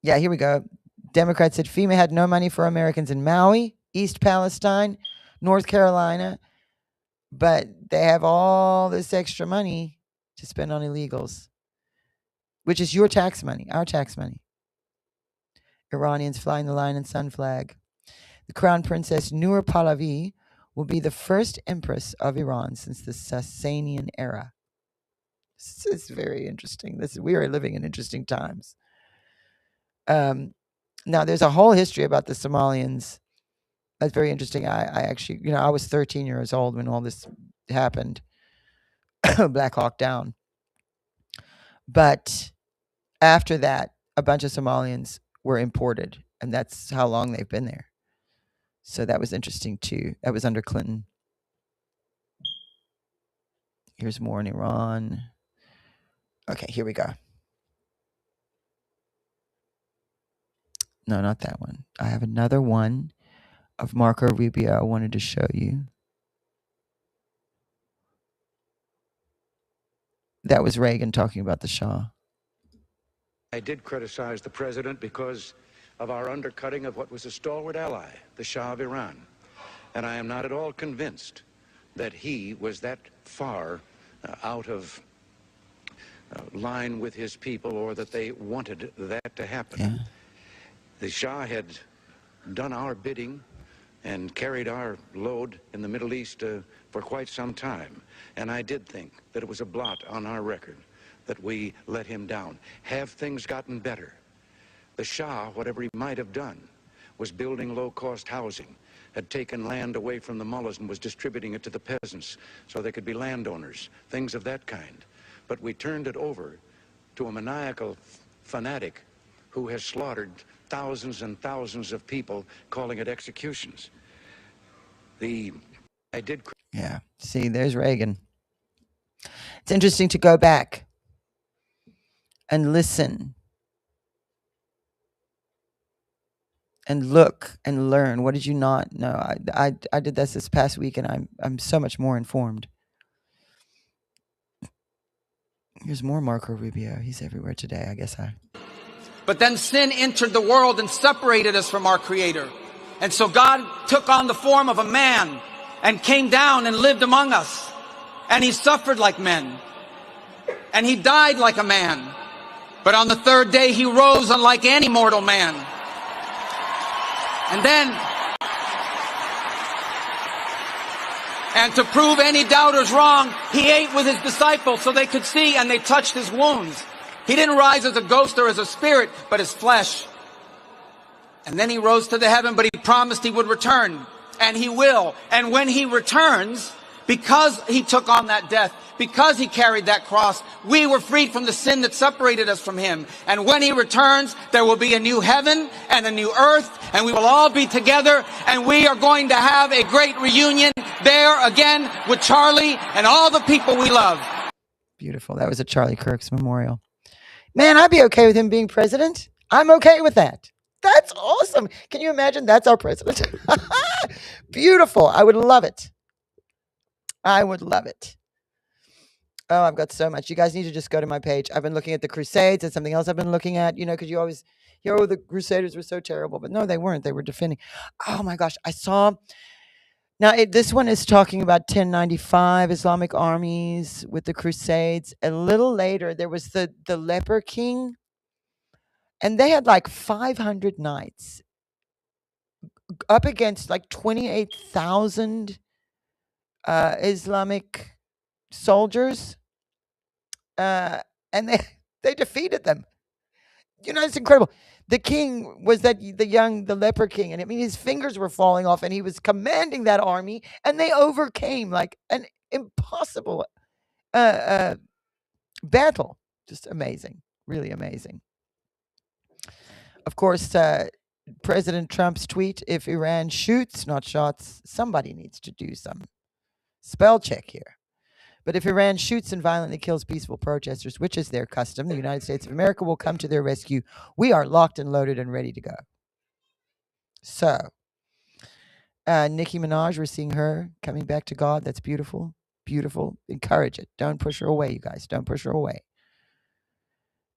here we go. Democrats said FEMA had no money for Americans in Maui, East Palestine, North Carolina, but they have all this extra money to spend on illegals, which is your tax money, our tax money. Iranians flying the lion and sun flag. The Crown Princess Noor Pahlavi will be the first empress of Iran since the Sasanian era. This is very interesting. We are living in interesting times. Now, there's a whole history about the Somalians. That's very interesting. I actually, I was 13 years old when all this happened. Black Hawk Down. But after that, a bunch of Somalians were imported, and that's how long they've been there. So that was interesting too. That was under Clinton. Here's more in Iran. Okay, here we go. No, not that one. I have another one of Marco Rubio I wanted to show you. That was Reagan talking about the Shah. I did criticize the president because of our undercutting of what was a stalwart ally, the Shah of Iran. And I am not at all convinced that he was that far out of line with his people, or that they wanted that to happen. Yeah. The Shah had done our bidding and carried our load in the Middle East for quite some time. And I did think that it was a blot on our record that we let him down. Have things gotten better? The Shah, whatever he might have done, was building low-cost housing, had taken land away from the mullahs and was distributing it to the peasants so they could be landowners, things of that kind. But we turned it over to a maniacal fanatic who has slaughtered thousands and thousands of people, calling it executions. Yeah, see, there's Reagan. It's interesting to go back and listen and look and learn. What did you not know? I did this past week, and I'm so much more informed. Here's more Marco Rubio. He's everywhere today, I guess. But then sin entered the world and separated us from our Creator. And so God took on the form of a man and came down and lived among us. And he suffered like men. And he died like a man. But on the third day he rose unlike any mortal man. And to prove any doubters wrong, he ate with his disciples so they could see, and they touched his wounds. He didn't rise as a ghost or as a spirit, but as flesh. And then he rose to the heaven, but he promised he would return. And he will. And when he returns, because he took on that death, because he carried that cross, we were freed from the sin that separated us from him. And when he returns, there will be a new heaven and a new earth, and we will all be together, and we are going to have a great reunion there again with Charlie and all the people we love. Beautiful. That was a Charlie Kirk's memorial. Man, I'd be okay with him being president. I'm okay with that. That's awesome. Can you imagine? That's our president. Beautiful. I would love it. I would love it. Oh, I've got so much. You guys need to just go to my page. I've been looking at the Crusades. It's something else I've been looking at, because you always hear, oh, the Crusaders were so terrible. But no, they weren't. They were defending. Oh, my gosh. I saw. Now, this one is talking about 1095 Islamic armies with the Crusades. A little later, there was the Leper King. And they had like 500 knights up against like 28,000 Islamic soldiers. And they defeated them. It's incredible. The king was the leper king. And I mean, his fingers were falling off and he was commanding that army and they overcame like an impossible battle. Just amazing. Really amazing. Of course, President Trump's tweet, if Iran shoots, not shots, somebody needs to do some spell check here. But if Iran shoots and violently kills peaceful protesters, which is their custom, the United States of America will come to their rescue. We are locked and loaded and ready to go. So, Nicki Minaj, we're seeing her coming back to God. That's beautiful. Beautiful. Encourage it. Don't push her away, you guys. Don't push her away.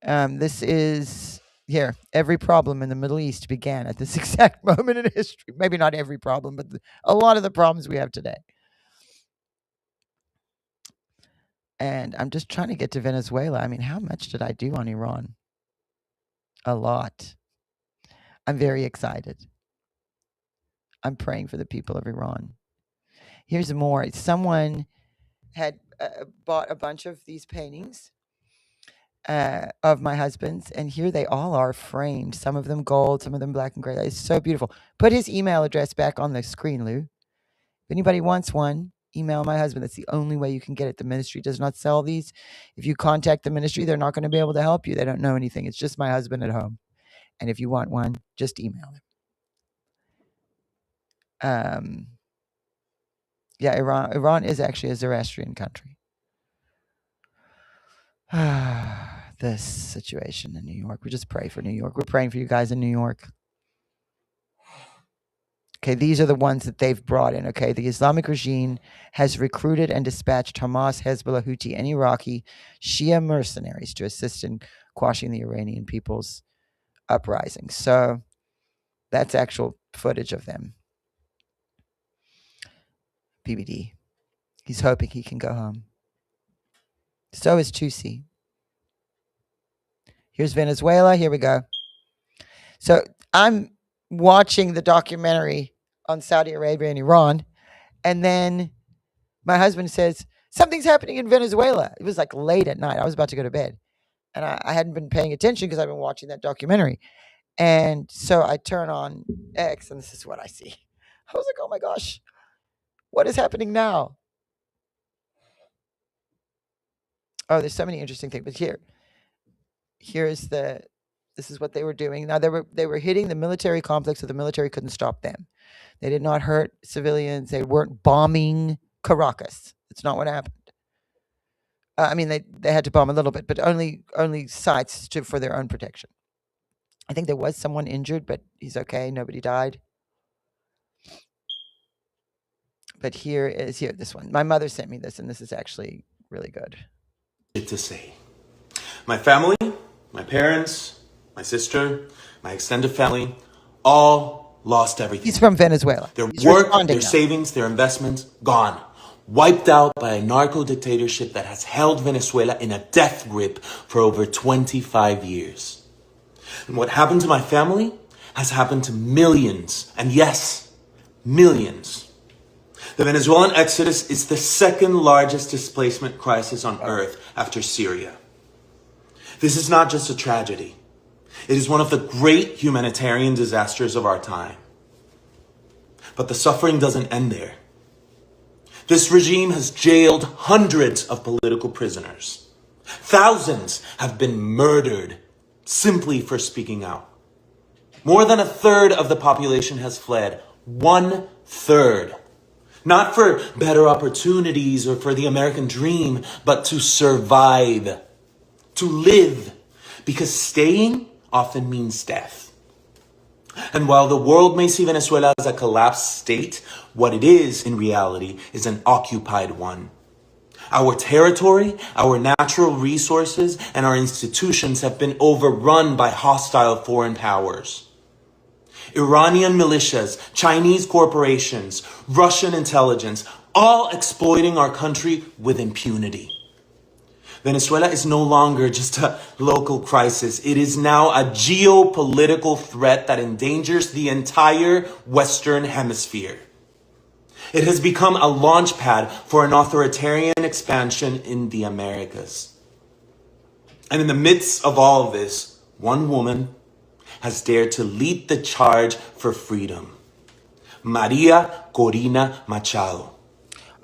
This is here. Every problem in the Middle East began at this exact moment in history. Maybe not every problem, but a lot of the problems we have today. And I'm just trying to get to Venezuela. I mean, how much did I do on Iran? A lot. I'm very excited. I'm praying for the people of Iran. Here's more. Someone had bought a bunch of these paintings of my husband's, and here they all are framed. Some of them gold, some of them black and gray. It's so beautiful. Put his email address back on the screen, Lou. If anybody wants one, email my husband. That's the only way you can get it. The ministry does not sell these. If you contact the ministry, they're not going to be able to help you. They don't know anything. It's just my husband at home. And if you want one, just email him. Yeah, Iran is actually a Zoroastrian country. This situation in New York. We just pray for New York. We're praying for you guys in New York. Okay, these are the ones that they've brought in. Okay, the Islamic regime has recruited and dispatched Hamas, Hezbollah, Houthi, and Iraqi Shia mercenaries to assist in quashing the Iranian people's uprising. So that's actual footage of them. PBD. He's hoping he can go home. So is Tusi. Here's Venezuela. Here we go. So I'm watching the documentary on Saudi Arabia and Iran, and then my husband says, something's happening in Venezuela. It was like late at night. I was about to go to bed, and I hadn't been paying attention because I've been watching that documentary. And so I turn on X, and this is what I see. I was like, oh my gosh, what is happening now? Oh, there's so many interesting things. But this is what they were doing. Now they were hitting the military complex, so the military couldn't stop them. They did not hurt civilians. They weren't bombing Caracas. That's not what happened. I mean, they had to bomb a little bit, but only sites for their own protection. I think there was someone injured, but he's okay. Nobody died. But here this one. My mother sent me this, and this is actually really good. To say, my family, my parents, my sister, my extended family, all lost everything. He's from Venezuela. Their work, their savings, their investments, gone. Wiped out by a narco dictatorship that has held Venezuela in a death grip for over 25 years. And what happened to my family has happened to millions, and yes, millions. The Venezuelan exodus is the second largest displacement crisis on earth after Syria. This is not just a tragedy. It is one of the great humanitarian disasters of our time. But the suffering doesn't end there. This regime has jailed hundreds of political prisoners. Thousands have been murdered simply for speaking out. More than a third of the population has fled. 1/3. Not for better opportunities or for the American dream, but to survive, to live, because staying often means death. And while the world may see Venezuela as a collapsed state, what it is in reality is an occupied one. Our territory, our natural resources, and our institutions have been overrun by hostile foreign powers. Iranian militias, Chinese corporations, Russian intelligence, all exploiting our country with impunity. Venezuela is no longer just a local crisis. It is now a geopolitical threat that endangers the entire Western Hemisphere. It has become a launchpad for an authoritarian expansion in the Americas. And in the midst of all of this, one woman has dared to lead the charge for freedom. Maria Corina Machado.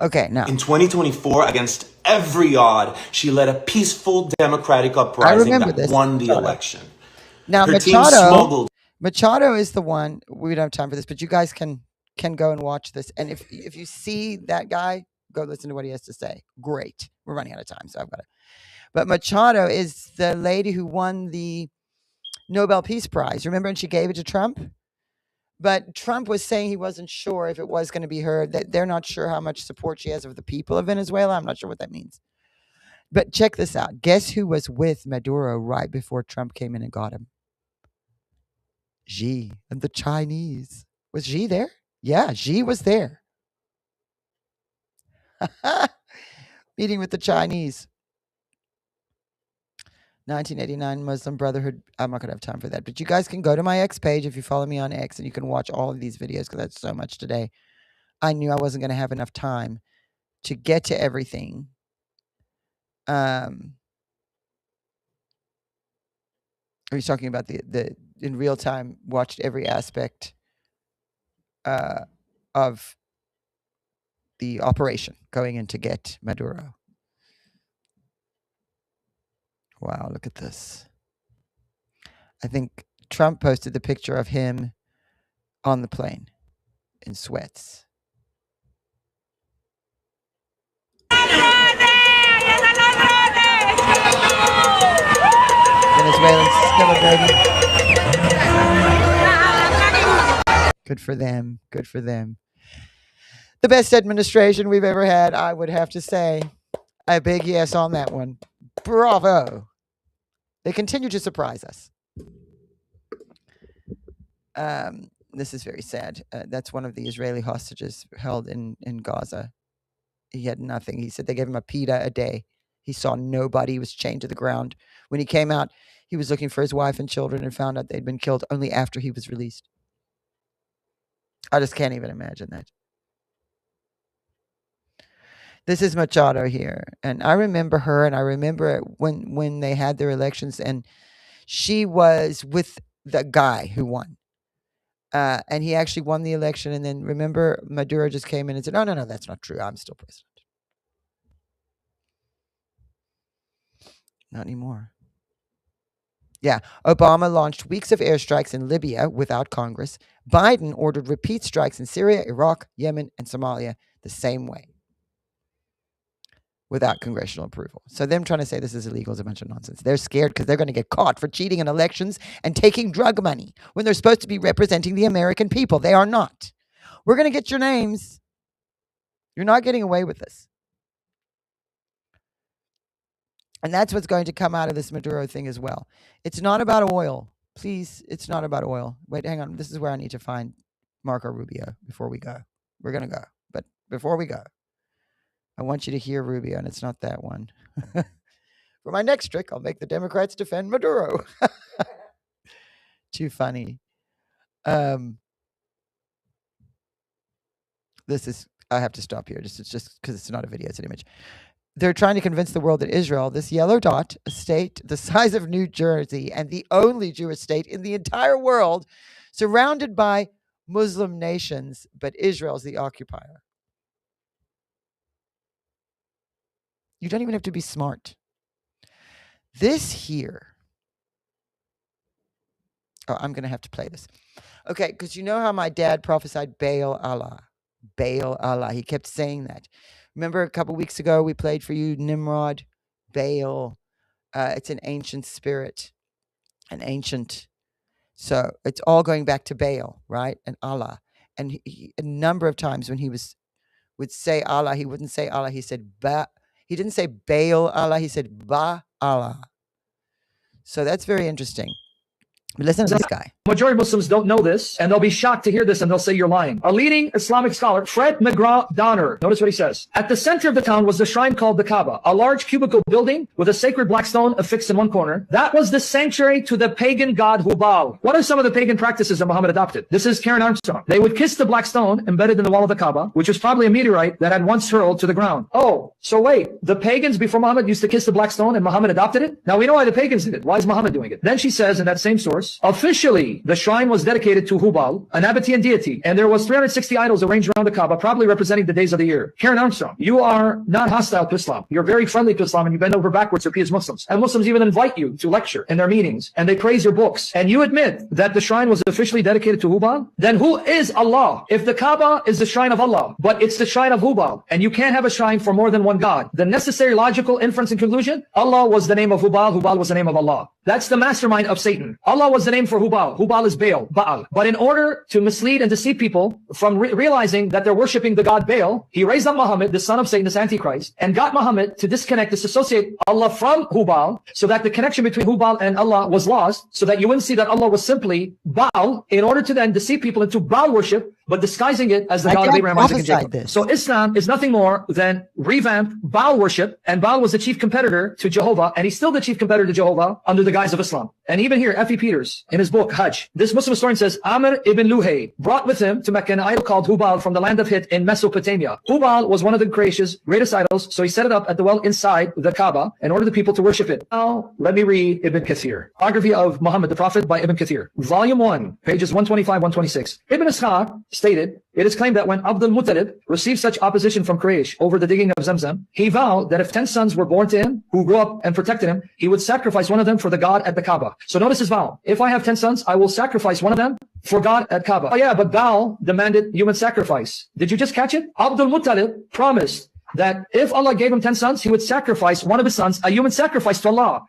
Okay, now. In 2024, against every odd, she led a peaceful democratic uprising that won the election. Now, Her team smuggled. Machado is the one. We don't have time for this, but you guys can go and watch this. And if you see that guy, go listen to what he has to say. Great. We're running out of time, so I've got to. But Machado is the lady who won the Nobel Peace Prize. Remember, and she gave it to Trump? But Trump was saying he wasn't sure if it was going to be her, that they're not sure how much support she has of the people of Venezuela. I'm not sure what that means. But check this out. Guess who was with Maduro right before Trump came in and got him? Xi and the Chinese. Was Xi there? Yeah, Xi was there. Meeting with the Chinese. 1989 Muslim Brotherhood. I'm not going to have time for that. But you guys can go to my X page if you follow me on X, and you can watch all of these videos because that's so much today. I knew I wasn't going to have enough time to get to everything. I was talking about the in real time, watched every aspect of the operation going in to get Maduro. Wow, look at this. I think Trump posted the picture of him on the plane in sweats. Venezuelans celebrating. Good for them. Good for them. The best administration we've ever had, I would have to say. A big yes on that one. Bravo. They continue to surprise us. This is very sad. That's one of the Israeli hostages held in Gaza. He had nothing. He said they gave him a pita a day. He saw nobody. He was chained to the ground. When he came out, he was looking for his wife and children and found out they'd been killed only after he was released. I just can't even imagine that. This is Machado here. And I remember her, and I remember when they had their elections, and she was with the guy who won. And he actually won the election. And then remember, Maduro just came in and said, no, that's not true. I'm still president. Not anymore. Yeah, Obama launched weeks of airstrikes in Libya without Congress. Biden ordered repeat strikes in Syria, Iraq, Yemen, and Somalia the same way, without congressional approval. So them trying to say this is illegal is a bunch of nonsense. They're scared because they're going to get caught for cheating in elections and taking drug money when they're supposed to be representing the American people. They are not. We're going to get your names. You're not getting away with this. And that's what's going to come out of this Maduro thing as well. It's not about oil. Please, it's not about oil. Wait, hang on. This is where I need to find Marco Rubio before we go. We're going to go. But before we go, I want you to hear Rubio, and it's not that one. For my next trick, I'll make the Democrats defend Maduro. Too funny. This is, I have to stop here. It's just because it's not a video, it's an image. They're trying to convince the world that Israel, this yellow dot, a state the size of New Jersey and the only Jewish state in the entire world, surrounded by Muslim nations, but Israel's the occupier. You don't even have to be smart. This here. Oh, I'm going to have to play this. Okay, because you know how my dad prophesied Baal Allah. Baal Allah. He kept saying that. Remember a couple weeks ago we played for you Nimrod, Baal. It's an ancient spirit, an ancient. So it's all going back to Baal, right? And Allah. And a number of times when he would say Allah, he wouldn't say Allah. He said Ba. He didn't say Baal Allah. He said Ba Allah. So that's very interesting. Listen to this guy. Majority of Muslims don't know this, and they'll be shocked to hear this, and they'll say you're lying. A leading Islamic scholar, Fred McGraw-Donner, notice what he says. At the center of the town was the shrine called the Kaaba, a large cubical building with a sacred black stone affixed in one corner. That was the sanctuary to the pagan god Hubal. What are some of the pagan practices that Muhammad adopted? This is Karen Armstrong. They would kiss the black stone embedded in the wall of the Kaaba, which was probably a meteorite that had once hurled to the ground. Oh, so wait, the pagans before Muhammad used to kiss the black stone and Muhammad adopted it? Now we know why the pagans did it. Why is Muhammad doing it? Then she says in that same source, source. Officially, the shrine was dedicated to Hubal, a Nabatean deity, and there was 360 idols arranged around the Kaaba, probably representing the days of the year. Karen Armstrong, you are not hostile to Islam. You're very friendly to Islam, and you bend over backwards to appease Muslims. And Muslims even invite you to lecture in their meetings, and they praise your books. And you admit that the shrine was officially dedicated to Hubal? Then who is Allah? If the Kaaba is the shrine of Allah, but it's the shrine of Hubal, and you can't have a shrine for more than one God, the necessary logical inference and conclusion, Allah was the name of Hubal, Hubal was the name of Allah. That's the mastermind of Satan. Allah was the name for Hubal. Hubal is Baal. But in order to mislead and deceive people from realizing that they're worshiping the god Baal, he raised up Muhammad, the son of Satan, this Antichrist, and got Muhammad to disassociate Allah from Hubal, so that the connection between Hubal and Allah was lost, so that you wouldn't see that Allah was simply Baal, in order to then deceive people into Baal worship, but disguising it as the God of Abraham, Isaac, and Jacob. So Islam is nothing more than revamped Baal worship, and Baal was the chief competitor to Jehovah, and he's still the chief competitor to Jehovah under the guise of Islam. And even here, F.E. Peters, in his book, Hajj, this Muslim historian says, Amr ibn Luhay brought with him to Mecca an idol called Hubal from the land of Hit in Mesopotamia. Hubal was one of the Quraysh's greatest idols, so he set it up at the well inside the Kaaba in order the people to worship it. Now, let me read Ibn Kathir. Biography of Muhammad the Prophet by Ibn Kathir. Volume 1, pages 125, 126. Ibn Ishaq stated, it is claimed that when Abdul Muttalib received such opposition from Quraysh over the digging of Zamzam, he vowed that if 10 sons were born to him who grew up and protected him, he would sacrifice one of them for the God at the Kaaba. So notice his vow. If I have 10 sons, I will sacrifice one of them for God at Kaaba. Oh yeah, but Baal demanded human sacrifice. Did you just catch it? Abdul Muttalib promised that if Allah gave him 10 sons, he would sacrifice one of his sons, a human sacrifice to Allah.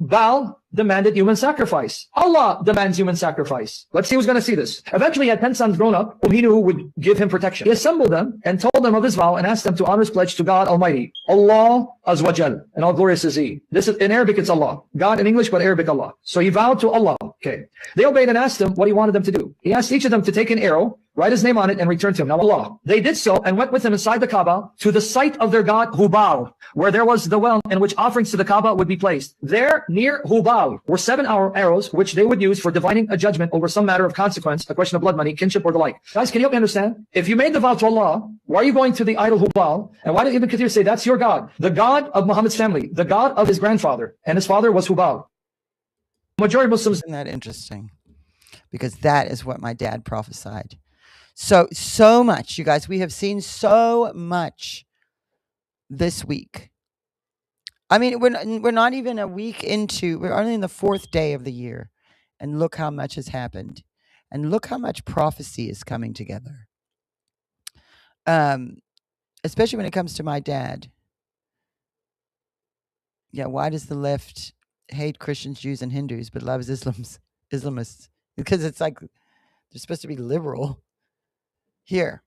Baal demanded human sacrifice. Allah demands human sacrifice. Let's see who's going to see this. Eventually, he had 10 sons grown up whom he knew would give him protection. He assembled them and told them of his vow and asked them to honor his pledge to God Almighty. Allah Azwajal. And all glorious is He. This is, in Arabic, it's Allah. God in English, but Arabic, Allah. So he vowed to Allah. Okay. They obeyed and asked him what he wanted them to do. He asked each of them to take an arrow, write his name on it, and return to him. Now Allah. They did so and went with him inside the Kaaba to the site of their god Hubal, where there was the well in which offerings to the Kaaba would be placed. There, near Hubal, were 7 arrows, which they would use for dividing a judgment over some matter of consequence, a question of blood money, kinship, or the like. Guys, can you help me understand? If you made the vow to Allah, why are you going to the idol Hubal? And why did Ibn Kathir say that's your God? The God of Muhammad's family, the God of his grandfather, and his father was Hubal. Majority of Muslims. Isn't that interesting? Because that is what my dad prophesied. So much, you guys. We have seen so much this week. I mean, we're not even a week into, we're only in the 4th day of the year. And look how much has happened. And look how much prophecy is coming together. Especially when it comes to my dad. Yeah, why does the left hate Christians, Jews, and Hindus, but loves Islamists? Because it's like, they're supposed to be liberal. Here.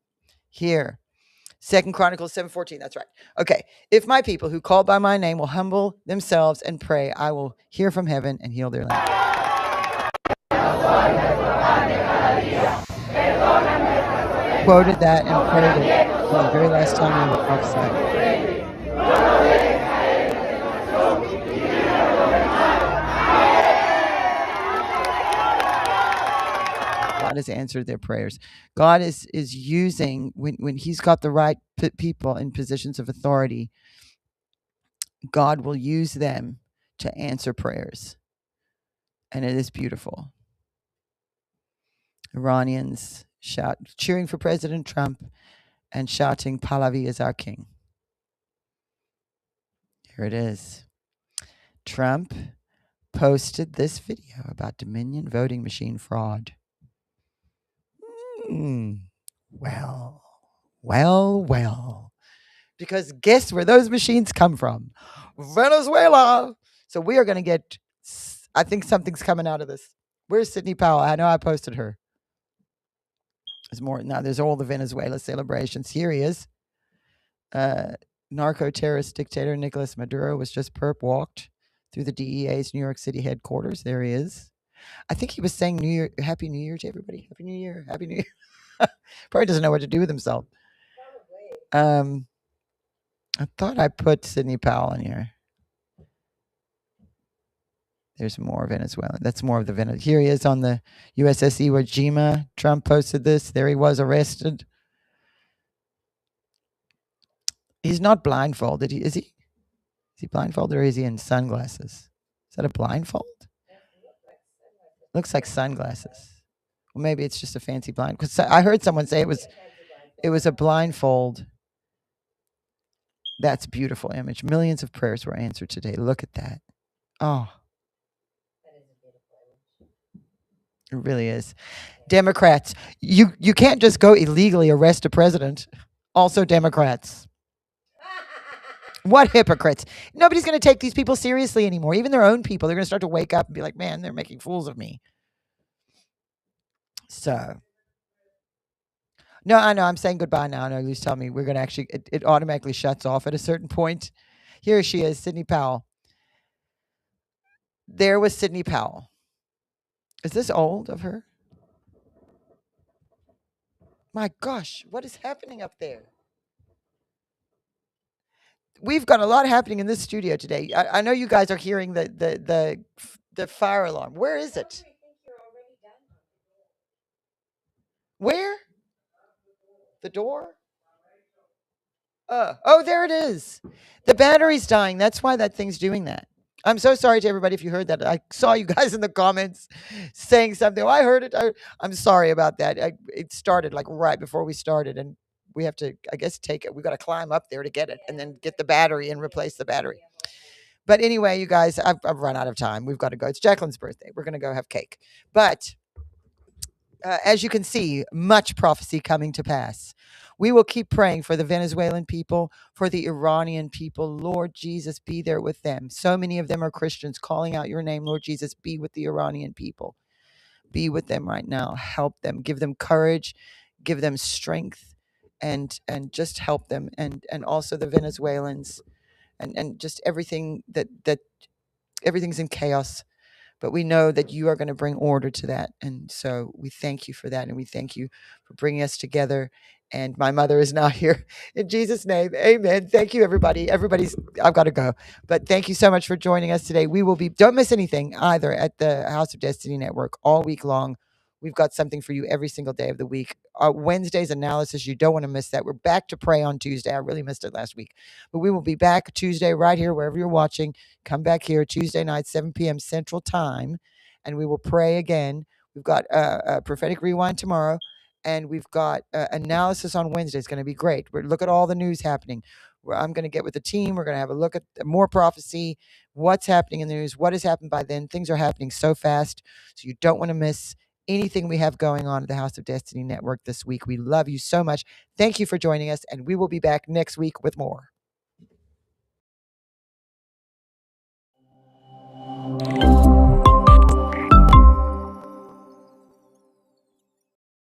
2 Chronicles 7:14, that's right. Okay. If my people who call by my name will humble themselves and pray, I will hear from heaven and heal their land. Quoted that and prayed it for the very last time we prophesied. God has answered their prayers. God is using, when he's got the right people in positions of authority, God will use them to answer prayers. And it is beautiful. Iranians cheering for President Trump and shouting, Pahlavi is our king. Here it is. Trump posted this video about Dominion voting machine fraud. Well. Because guess where those machines come from? Venezuela. So we are going to get, I think something's coming out of this. Where's Sidney Powell? I know I posted her. There's more. Now there's all the Venezuela celebrations. Here he is. Narco-terrorist dictator Nicolas Maduro was just walked through the DEA's New York City headquarters. There he is. I think he was saying Happy New Year to everybody. Happy New Year. Happy New Year. Probably doesn't know what to do with himself. I thought I put Sidney Powell in here. There's more Venezuela. That's more of the Venezuela. Here he is on the USS Iwo Jima. Trump posted this. There he was arrested. He's not blindfolded. Is he? Is he blindfolded or is he in sunglasses? Is that a blindfold? Looks like sunglasses. Well, maybe it's just a fancy blind. Because I heard someone say it was a blindfold. That's a beautiful image. Millions of prayers were answered today. Look at that. Oh. It really is. Democrats, you can't just go illegally arrest a president. Also Democrats. What hypocrites. Nobody's going to take these people seriously anymore. Even their own people. They're going to start to wake up and be like, man, they're making fools of me. So. No, I know. I'm saying goodbye now. I know Lou's telling me we're going to actually, it automatically shuts off at a certain point. Here she is, Sidney Powell. There was Sidney Powell. Is this old of her? My gosh, what is happening up there? We've got a lot happening in this studio today. I know you guys are hearing the fire alarm. Where is it? Where? The door? Oh, there it is. The battery's dying. That's why that thing's doing that. I'm so sorry to everybody if you heard that. I saw you guys in the comments saying something. Oh, I heard it. I'm sorry about that. It started like right before we started, and we have to, I guess, take it. We've got to climb up there to get it and then get the battery and replace the battery. But anyway, you guys, I've run out of time. We've got to go. It's Jacqueline's birthday. We're going to go have cake. But as you can see, much prophecy coming to pass. We will keep praying for the Venezuelan people, for the Iranian people. Lord Jesus, be there with them. So many of them are Christians calling out your name. Lord Jesus, be with the Iranian people. Be with them right now. Help them. Give them courage. Give them strength. And just help them. And also the Venezuelans. And just everything that everything's in chaos. But we know that you are going to bring order to that. And so we thank you for that. And we thank you for bringing us together. And my mother is now here. In Jesus' name, amen. Thank you, everybody. I've got to go. But thank you so much for joining us today. We will be, don't miss anything either at the House of Destiny Network all week long. We've got something for you every single day of the week. Wednesday's analysis, you don't want to miss that. We're back to pray on Tuesday. I really missed it last week. But we will be back Tuesday right here, wherever you're watching. Come back here Tuesday night, 7 p.m. Central Time, and we will pray again. We've got a prophetic rewind tomorrow, and we've got analysis on Wednesday. It's going to be great. We're look at all the news happening. I'm going to get with the team. We're going to have a look at more prophecy, what's happening in the news, what has happened by then. Things are happening so fast, so you don't want to miss anything we have going on at the House of Destiny Network this week. We love you so much. Thank you for joining us, and we will be back next week with more.